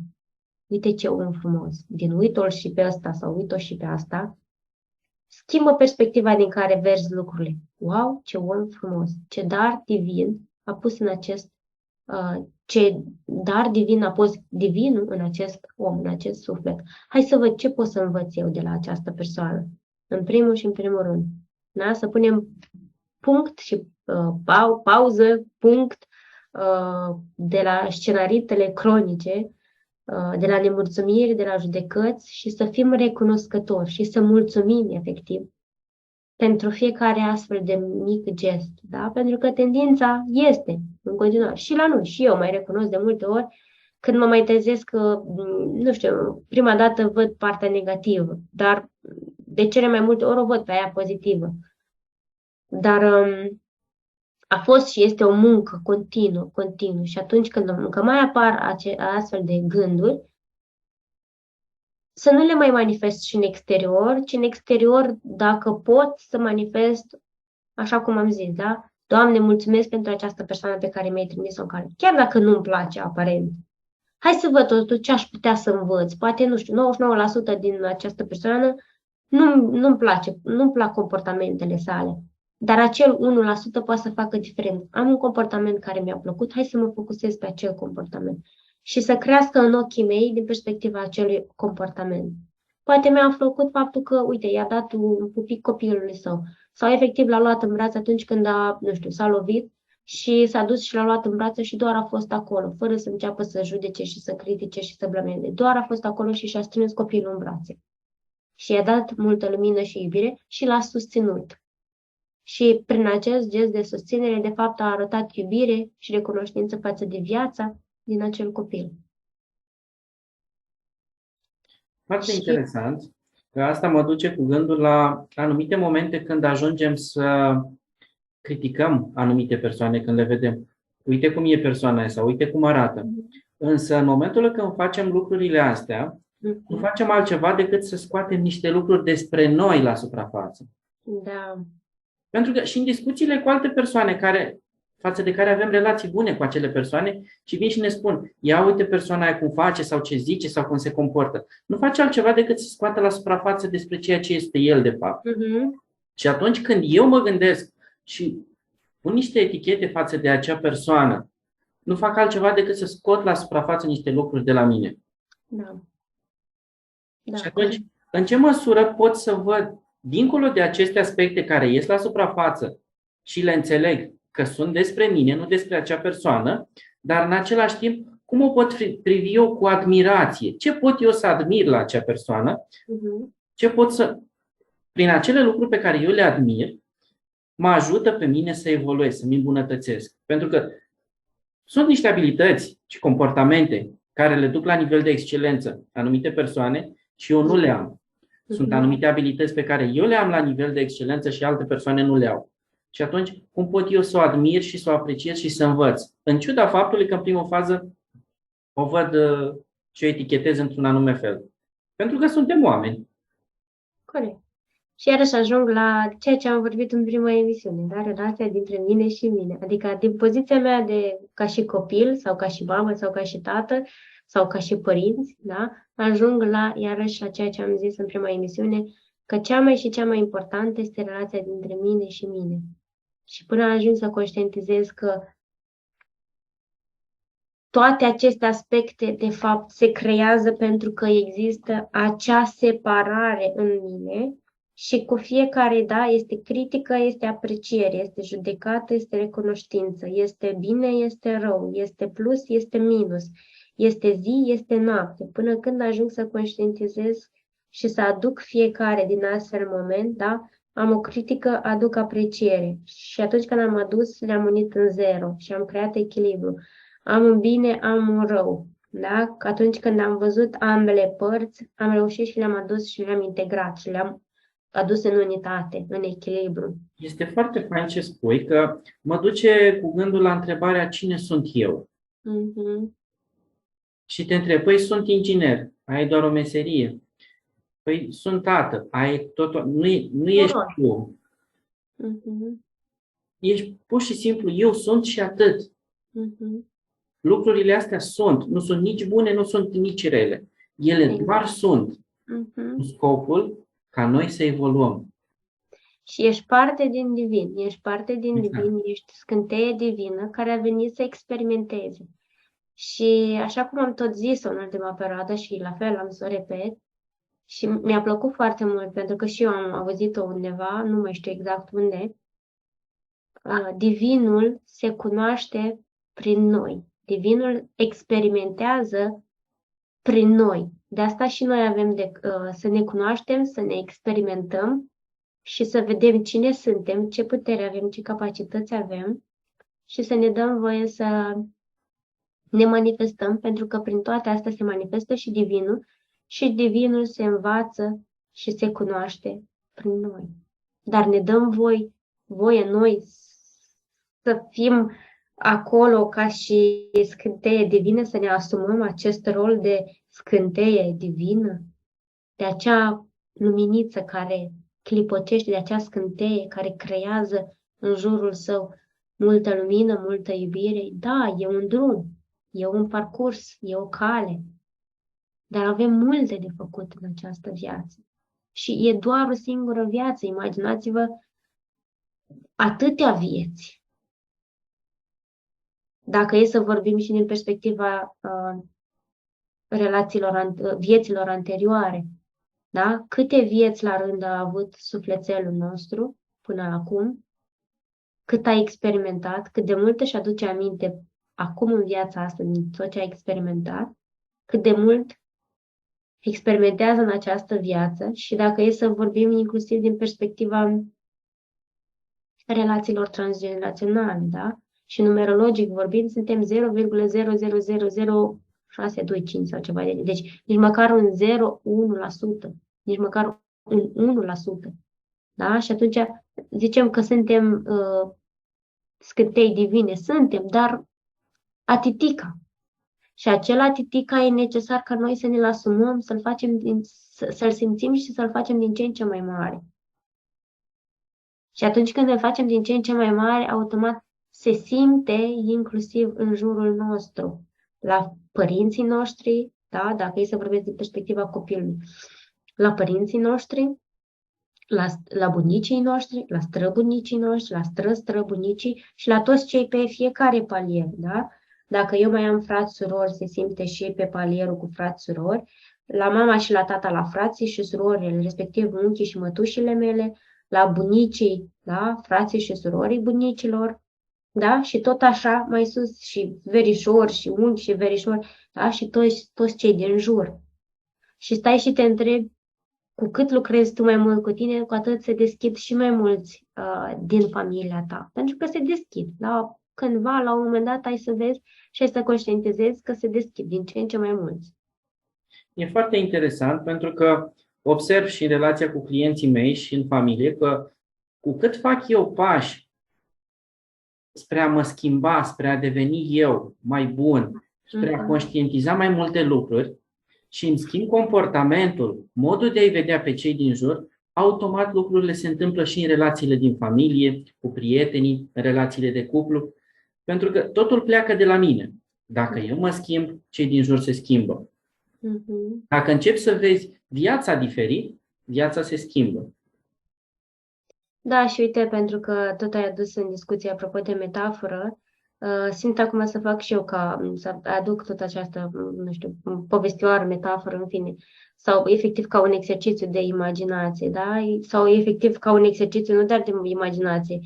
Uite ce om frumos! Din uită-l și pe ăsta sau uită și pe asta, schimbă perspectiva din care vezi lucrurile. Wow, ce om frumos! Ce dar divin a pus în acest, ce dar divin a pus divinul în acest om, în acest suflet. Hai să văd ce pot să învăț eu de la această persoană. În primul și în primul rând. Da? Să punem punct și pauză, punct de la scenaritele cronice, de la nemulțumiri, de la judecăți și să fim recunoscători și să mulțumim efectiv pentru fiecare astfel de mic gest. Da? Pentru că tendința este în continuare și la noi. Și eu mai recunosc de multe ori când mă mai trezesc că, nu știu, prima dată văd partea negativă, dar de cele mai multe ori o văd pe aia pozitivă. Dar a fost și este o muncă continuă. Și atunci când încă mai apar astfel de gânduri, să nu le mai manifest și în exterior, ci în exterior, dacă pot, să manifest, așa cum am zis, da? Doamne, mulțumesc pentru această persoană pe care mi-ai trimis-o în care, chiar dacă nu-mi place aparent. Hai să văd totuși ce aș putea să învăț. Poate, nu știu, 99% din această persoană nu-mi place, nu-mi plac comportamentele sale. Dar acel 1% poate să facă diferență. Am un comportament care mi-a plăcut, hai să mă focusez pe acel comportament. Și să crească în ochii mei din perspectiva acelui comportament. Poate mi-a plăcut faptul că, uite, i-a dat un pupic copilului său. Sau efectiv l-a luat în brațe atunci când s-a lovit și s-a dus și l-a luat în brațe și doar a fost acolo, fără să înceapă să judece și să critique și să blămeze. Doar a fost acolo și și-a strâns copilul în brațe. Și i-a dat multă lumină și iubire și l-a susținut. Și prin acest gest de susținere, de fapt, a arătat iubire și recunoștință față de viața din acel copil. Foarte interesant. Că asta mă duce cu gândul la anumite momente când ajungem să criticăm anumite persoane, când le vedem. Uite cum e persoana aia sau uite cum arată. Însă în momentul când facem lucrurile astea, nu facem altceva decât să scoatem niște lucruri despre noi la suprafață. Da. Pentru că și în discuțiile cu alte persoane față de care avem relații bune cu acele persoane și vin și ne spun, ia uite persoana aia cum face sau ce zice sau cum se comportă. Nu face altceva decât să scoată la suprafață despre ceea ce este el de fapt. Și atunci când eu mă gândesc și pun niște etichete față de acea persoană, nu fac altceva decât să scot la suprafață niște lucruri de la mine. Da. Și atunci, în ce măsură pot să văd, dincolo de aceste aspecte care ies la suprafață și le înțeleg că sunt despre mine, nu despre acea persoană, dar în același timp, cum o pot privi eu cu admirație? Ce pot eu să admir la acea persoană? Ce pot să, prin acele lucruri pe care eu le admir, mă ajută pe mine să evoluez, să-mi îmbunătățesc. Pentru că sunt niște abilități și comportamente care le duc la nivel de excelență anumite persoane și eu nu le am. Sunt anumite abilități pe care eu le am la nivel de excelență și alte persoane nu le au. Și atunci, cum pot eu să o admir și să o apreciez și să învăț? În ciuda faptului că în primă fază o văd și o etichetez într-un anume fel. Pentru că suntem oameni. Corect. Și iarăși ajung la ceea ce am vorbit în prima emisiune, da? Relația dintre mine și mine. Adică din poziția mea ca și copil sau ca și mamă sau ca și tată sau ca și părinți, da? Ajung iarăși la ceea ce am zis în prima emisiune, că cea mai importantă este relația dintre mine și mine. Și până ajung să conștientizez că toate aceste aspecte, de fapt, se creează pentru că există acea separare în mine și cu fiecare, da, este critică, este apreciere, este judecată, este recunoștință, este bine, este rău, este plus, este minus, este zi, este noapte, până când ajung să conștientizez și să aduc fiecare din astfel moment, da, am o critică, aduc apreciere. Și atunci când am adus, le-am unit în zero și am creat echilibru. Am un bine, am un rău. Da? Că atunci când am văzut ambele părți, am reușit și le-am adus și le-am integrat și le-am adus în unitate, în echilibru. Este foarte fain ce spui, că mă duce cu gândul la întrebarea cine sunt eu. Și te întreb, păi sunt inginer, ai doar o meserie. Păi sunt tată, ai tot, nu ești tu. Ești pur și simplu, eu sunt și atât. Lucrurile astea sunt, nu sunt nici bune, nu sunt nici rele. Ele doar sunt. Cu scopul ca noi să evoluăm. Și ești parte din divin, divin, ești scânteie divină care a venit să experimenteze. Și așa cum am tot zis-o în ultima perioadă și la fel am să o repet, și mi-a plăcut foarte mult, pentru că și eu am auzit-o undeva, nu mai știu exact unde, divinul se cunoaște prin noi. Divinul experimentează prin noi. De asta și noi avem să ne cunoaștem, să ne experimentăm și să vedem cine suntem, ce putere avem, ce capacități avem și să ne dăm voie să ne manifestăm, pentru că prin toate astea se manifestă și divinul și divinul se învață și se cunoaște prin noi. Dar ne dăm voie noi să fim acolo ca și scânteie divină, să ne asumăm acest rol de scânteie divină, de acea luminiță care clipocește, de acea scânteie care creează în jurul său multă lumină, multă iubire. Da, e un drum, e un parcurs, e o cale, dar avem multe de făcut în această viață. Și e doar o singură viață. Imaginați-vă atâtea vieți. Dacă e să vorbim și din perspectiva vieților anterioare, da? Câte vieți la rând a avut sufletelul nostru până acum, cât a experimentat, cât de mult își aduce aminte acum în viața asta din tot ce a experimentat, cât de mult experimentează în această viață și dacă e să vorbim inclusiv din perspectiva relațiilor transgeneraționale, da? Și numerologic vorbind, suntem 0,000625 sau ceva de. Deci nici măcar un 0,1%, nici măcar un 1%. Da? Și atunci zicem că suntem scântei divine, suntem, dar atitica. Și acel atitica e necesar ca noi să ne-l asumăm, să-l facem să-l simțim și să-l facem din ce în ce mai mare. Și atunci când îl facem din ce în ce mai mare, automat se simte inclusiv în jurul nostru, la părinții noștri, da? Dacă e să vorbesc din perspectiva copilului, la părinții noștri, la bunicii noștri, la străbunicii noștri, la străbunicii și la toți cei pe fiecare palier, da? Dacă eu mai am frați, surori, se simte și pe palierul cu frați, surori, la mama și la tata, la frații și surorile, respectiv unchii și mătușile mele, la bunicii, da? Frații și surorii bunicilor, da? Și tot așa mai sus și verișori și unchi și verișori, da? Și toți cei din jur. Și stai și te întrebi, cu cât lucrezi tu mai mult cu tine, cu atât se deschid și mai mulți din familia ta. Pentru că se deschid. Cândva, la un moment dat, ai să vezi și ai să conștientizezi că se deschid din ce în ce mai mulți. E foarte interesant pentru că observ și în relația cu clienții mei și în familie că cu cât fac eu pași spre a mă schimba, spre a deveni eu mai bun, spre a conștientiza mai multe lucruri și îmi schimb comportamentul, modul de a-i vedea pe cei din jur, automat lucrurile se întâmplă și în relațiile din familie, cu prietenii, în relațiile de cuplu, pentru că totul pleacă de la mine. Dacă eu mă schimb, cei din jur se schimbă. Dacă începi să vezi viața diferit, viața se schimbă. Da, și uite, pentru că tot ai adus în discuție apropo de metaforă, simt acum să fac și eu să aduc tot această, nu știu, povestioară, metaforă, în fine, sau efectiv ca un exercițiu de imaginație, da? Sau efectiv ca un exercițiu nu doar de imaginație,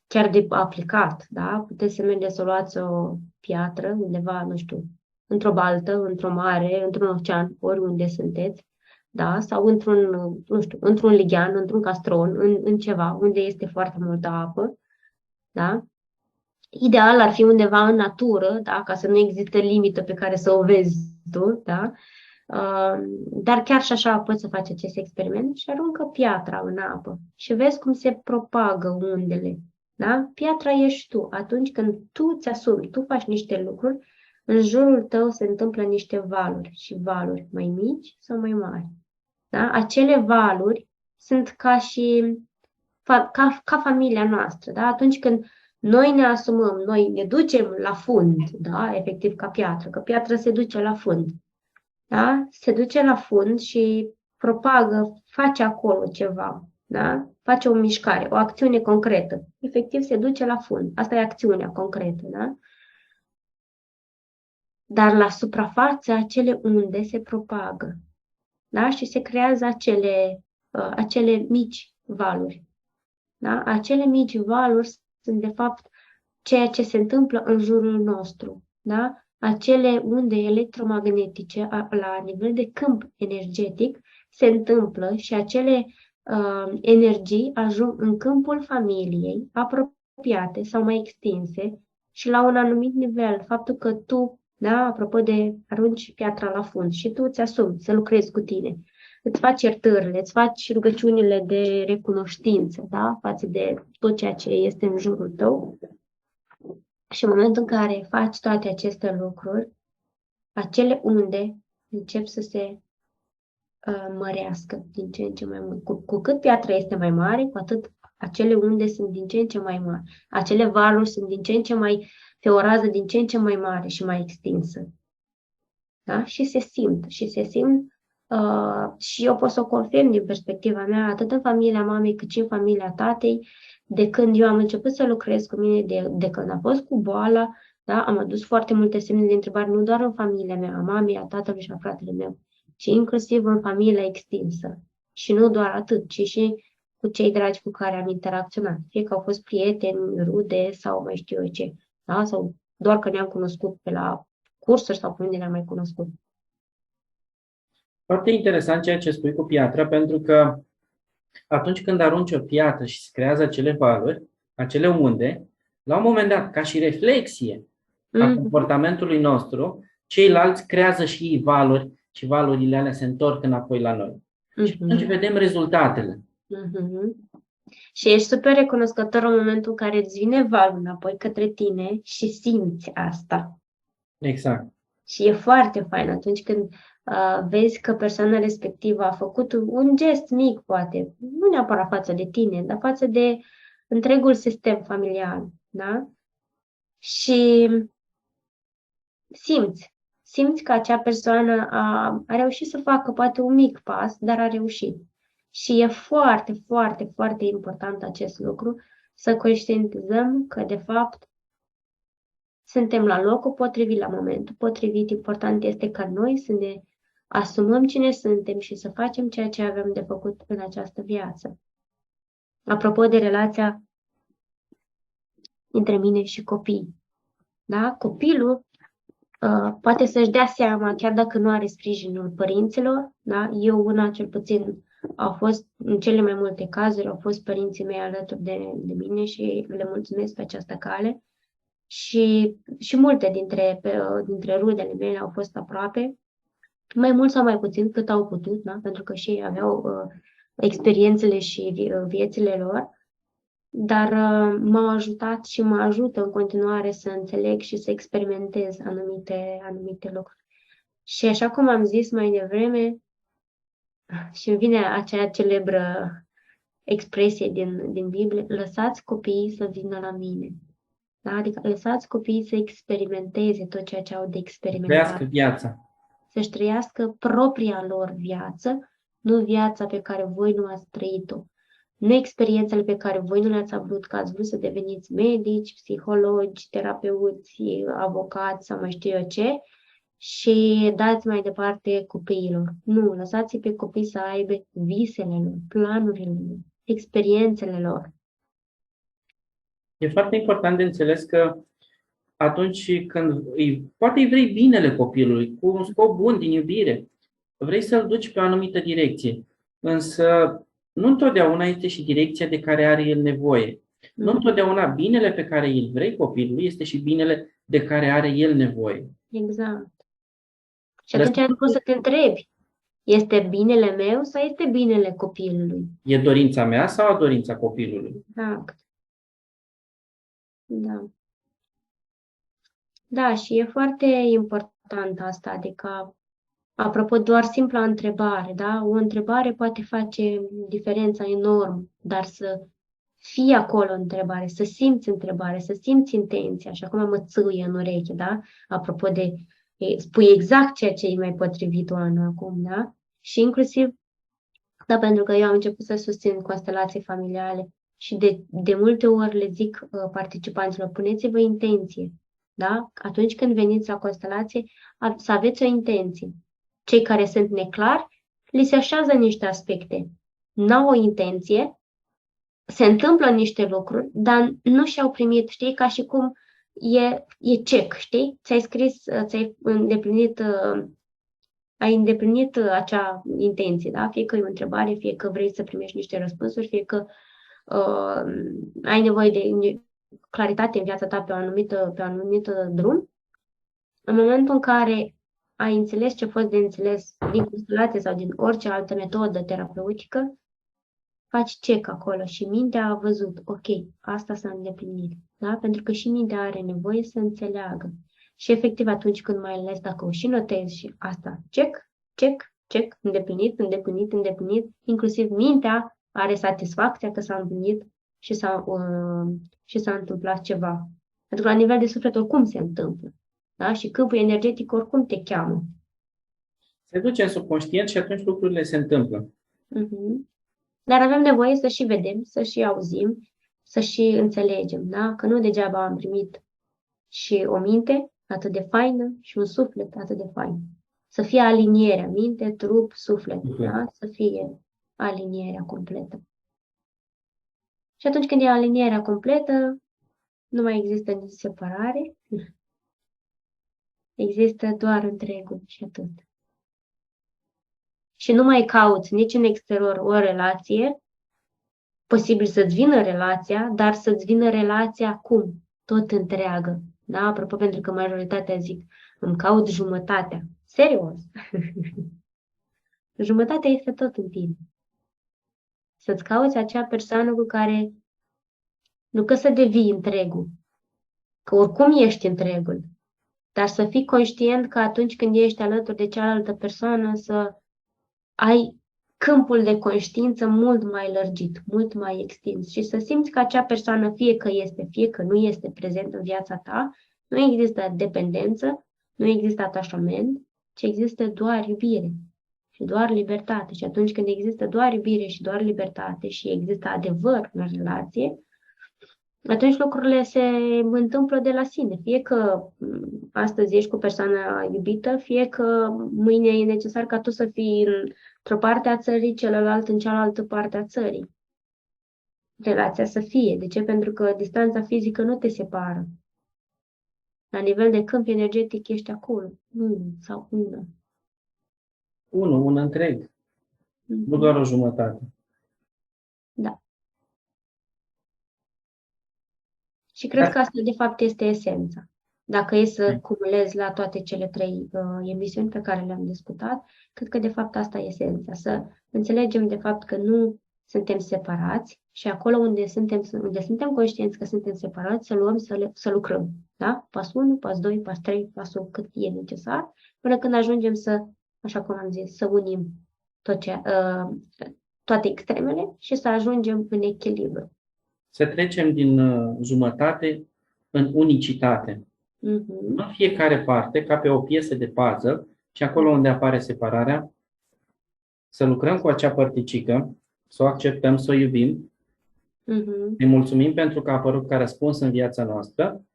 chiar de aplicat, da? Puteți să mergeți să luați o piatră undeva, nu știu, într-o baltă, într-o mare, într-un ocean, oriunde sunteți, da? Sau nu știu, într-un lighean, într-un castron, în ceva unde este foarte multă apă, da? Ideal ar fi undeva în natură, da? Ca să nu există limită pe care să o vezi tu, da? Dar chiar și așa poți să faci acest experiment și aruncă piatra în apă și vezi cum se propagă undele, da? Piatra ești tu. Atunci când tu îți asumi, tu faci niște lucruri, în jurul tău se întâmplă niște valuri și valuri mai mici sau mai mari. Da? Acele valuri sunt ca familia noastră. Da? Atunci când noi ne asumăm, noi ne ducem la fund, da? Efectiv ca piatră, că piatra se duce la fund. Da? Se duce la fund și propagă, face acolo ceva, da? Face o mișcare, o acțiune concretă. Efectiv se duce la fund. Asta e acțiunea concretă. Da? Dar la suprafață acele unde se propagă. Da? Și se creează acele mici valuri. Da? Acele mici valuri sunt, de fapt, ceea ce se întâmplă în jurul nostru. Da? Acele unde electromagnetice, la nivel de câmp energetic, se întâmplă și acele energii ajung în câmpul familiei, apropiate sau mai extinse, și la un anumit nivel, faptul că tu, da, apropo de arunci piatra la fund și tu îți asumi să lucrezi cu tine, îți faci iertările, îți faci rugăciunile de recunoștință, da, față de tot ceea ce este în jurul tău. Și în momentul în care faci toate aceste lucruri, acele unde încep să se mărească din ce în ce mai mult. Cu cât piatra este mai mare, cu atât acele unde sunt din ce în ce mai mari. Acele valuri sunt din ce în ce mai, pe o rază din ce în ce mai mare și mai extinsă. Da? Și se simt. Și eu pot să o confirm din perspectiva mea, atât în familia mamei cât și în familia tatei, de când eu am început să lucrez cu mine, de când a fost cu boala, da? Am adus foarte multe semne de întrebare, nu doar în familia mea, a mamei, a tatălui și a fratele meu, ci inclusiv în familia extinsă. Și nu doar atât, ci și cu cei dragi cu care am interacționat. Fie că au fost prieteni, rude sau mai știu eu ce. Da? Sau doar că ne-am cunoscut pe la cursuri sau pe unde ne-am mai cunoscut. Foarte interesant ceea ce spui cu piatra, pentru că atunci când arunci o piatră și se creează acele valuri, acele unde, la un moment dat, ca și reflexie a comportamentului nostru, ceilalți creează și ei valuri și valurile alea se întorc înapoi la noi. Și atunci vedem rezultatele. Și ești super recunoscător în momentul în care îți vine valul înapoi către tine și simți asta. Exact. Și e foarte fain atunci când vezi că persoana respectivă a făcut un gest mic, poate, nu neapărat față de tine, dar față de întregul sistem familial, da? Și simți că acea persoană a reușit să facă poate un mic pas, dar a reușit. Și e foarte, foarte, foarte important acest lucru, să conștientizăm că, de fapt, suntem la locul potrivit, la momentul potrivit. Important este ca noi să ne asumăm cine suntem și să facem ceea ce avem de făcut în această viață. Apropo de relația între mine și copii, da? Copilul poate să-și dea seama, chiar dacă nu are sprijinul părinților, da? Eu, una cel puțin, au fost, în cele mai multe cazuri, au fost părinții mei alături de mine și le mulțumesc pe această cale. Și multe dintre rudele mele au fost aproape, mai mult sau mai puțin cât au putut, da? Pentru că și ei aveau experiențele și viețile lor, dar m-au ajutat și mă ajută în continuare să înțeleg și să experimentez anumite lucruri. Și așa cum am zis mai devreme, și îmi vine acea celebră expresie din Biblie, lăsați copiii să vină la mine. Da? Adică lăsați copiii să experimenteze tot ceea ce au de experimentat. Trăiască viața. Să-și trăiască propria lor viață, nu viața pe care voi nu ați trăit-o. Nu experiențele pe care voi nu le-ați avut, că ați vrut să deveniți medici, psihologi, terapeuți, avocați sau mai știu eu ce, și dați mai departe copiilor. Nu, lăsați-i pe copii să aibă visele lor, planurile lor, experiențele lor. E foarte important de înțeles că atunci când poate îi vrei binele copilului, cu un scop bun din iubire, vrei să-l duci pe o anumită direcție, însă nu întotdeauna este și direcția de care are el nevoie. Nu întotdeauna binele pe care îl vrei copilului este și binele de care are el nevoie. Exact. Și atunci poți să te întrebi, este binele meu sau este binele copilului? E dorința mea sau dorința copilului? Exact. Da. Da, și e foarte important asta, adică, apropo, doar simpla întrebare, da? O întrebare poate face diferența enormă, dar să fie acolo întrebare, să simți intenția, și acum mă țâuie în ureche, da? Apropo de, spui exact ceea ce e mai potrivit, Oana, acum, da? Și inclusiv, da, pentru că eu am început să susțin constelații familiale și de multe ori le zic participanților, puneți-vă intenție, da? Atunci când veniți la constelație, să aveți o intenție. Cei care sunt neclari, li se așează niște aspecte. N-au o intenție, se întâmplă niște lucruri, dar nu și-au primit, știi, ca și cum e check, știi? Ți-ai scris, ai îndeplinit acea intenție, da? Fie că e o întrebare, fie că vrei să primești niște răspunsuri, fie că ai nevoie de claritate în viața ta pe un anumit drum. În momentul în care ai înțeles ce a fost de înțeles din constelație sau din orice altă metodă terapeutică, faci check acolo și mintea a văzut, ok, asta s-a îndeplinit, da? Pentru că și mintea are nevoie să înțeleagă. Și efectiv atunci când mai ales dacă o și notezi și asta, check, îndeplinit, inclusiv mintea are satisfacția că s-a împlinit și s-a întâmplat ceva. Pentru că la nivel de suflet oricum se întâmplă, da? Și câmpul energetic oricum te cheamă. Se duce în subconștient și atunci lucrurile se întâmplă. Dar avem nevoie să și vedem, să și auzim, să și înțelegem, da? Că nu degeaba am primit și o minte atât de faină și un suflet atât de fain. Să fie alinierea, minte, trup, suflet, da? Să fie alinierea completă. Și atunci când e alinierea completă, nu mai există nici separare, există doar întregul și atât. Și nu mai cauți nici în exterior o relație, posibil să-ți vină relația, dar să-ți vină relația cum? Tot întreagă. Da? Apropo, pentru că majoritatea zic, îmi caut jumătatea. Serios. Jumătatea este tot în tine. Să-ți cauți acea persoană cu care nu că să devii întregul, că oricum ești întregul, dar să fii conștient că atunci când ești alături de cealaltă persoană să ai câmpul de conștiință mult mai lărgit, mult mai extins și să simți că acea persoană, fie că este, fie că nu este prezent în viața ta, nu există dependență, nu există atașament, ci există doar iubire și doar libertate. Și atunci când există doar iubire și doar libertate și există adevăr în relație, atunci lucrurile se întâmplă de la sine. Fie că astăzi ești cu persoana iubită, fie că mâine e necesar ca tu să fii într-o parte a țării, celălalt în cealaltă parte a țării. Relația să fie. De ce? Pentru că distanța fizică nu te separă. La nivel de câmp energetic ești acolo. Sau una. Un întreg, nu doar o jumătate. Da. Și cred că asta, de fapt, este esența. Dacă e să cumulez la toate cele 3 emisiuni pe care le-am discutat, cred că, de fapt, asta e esența. Să înțelegem, de fapt, că nu suntem separați și acolo unde suntem conștienți că suntem separați, să luăm, să lucrăm. Da? Pas 1, pas 2, pas 3, pasul cât e necesar, până când ajungem să, așa cum am zis, să unim toate extremele și să ajungem în echilibru. Să trecem din jumătate în unicitate. În fiecare parte, ca pe o piesă de puzzle, și acolo unde apare separarea, să lucrăm cu acea părticică, să o acceptăm, să o iubim, îi mulțumim pentru că a apărut ca răspuns în viața noastră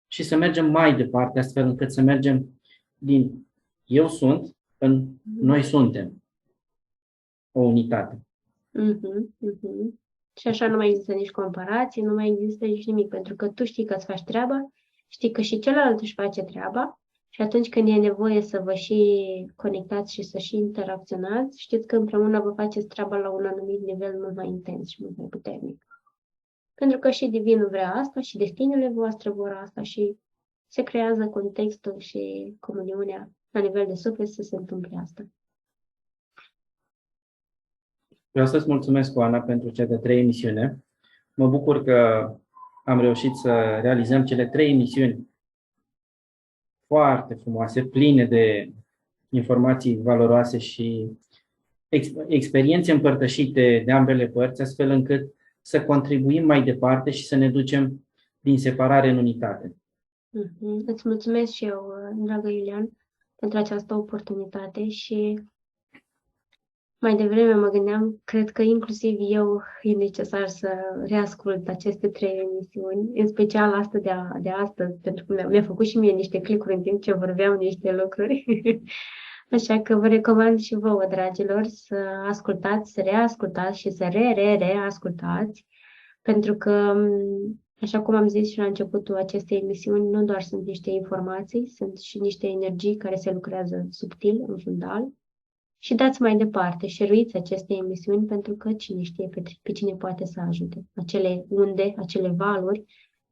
și să mergem mai departe, astfel încât să mergem din eu sunt în noi suntem. O unitate. Și așa nu mai există nici comparație, nu mai există nici nimic, pentru că tu știi că îți faci treaba, știi că și celălalt își face treaba și atunci când e nevoie să vă și conectați și să și interacționați, știți că împreună vă faceți treaba la un anumit nivel mult mai intens și mult mai puternic. Pentru că și Divinul vrea asta și destinele voastre vor asta și se creează contextul și comuniunea la nivel de suflet să se întâmple asta. Vreau să-ți mulțumesc, Oana, pentru cea de 3 emisiune. Mă bucur că am reușit să realizăm cele 3 emisiuni foarte frumoase, pline de informații valoroase și experiențe împărtășite de ambele părți, astfel încât să contribuim mai departe și să ne ducem din separare în unitate. Îți mulțumesc și eu, dragă Iulian, pentru această oportunitate și mai devreme mă gândeam, cred că inclusiv eu e necesar să reascult aceste 3 emisiuni, în special asta de astăzi, pentru că mi-a făcut și mie niște clicuri în timp ce vorbeam niște lucruri. Așa că vă recomand și vouă, dragilor, să ascultați, să reascultați și să reascultați, pentru că, așa cum am zis și la începutul acestei emisiuni, nu doar sunt niște informații, sunt și niște energii care se lucrează subtil, în fundal. Și dați mai departe, share-uiți aceste emisiuni pentru că cine știe pe cine poate să ajute. Acele unde, acele valuri,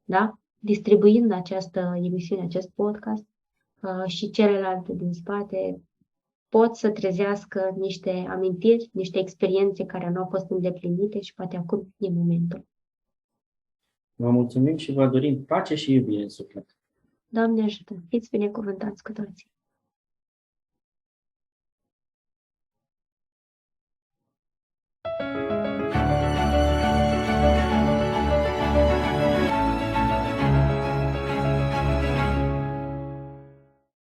da? Distribuind această emisiune, acest podcast și celelalte din spate, pot să trezească niște amintiri, niște experiențe care nu au fost îndeplinite și poate acum e momentul. Vă mulțumim și vă dorim pace și iubire în suflet. Doamne ajută! Fiți binecuvântați cu toții!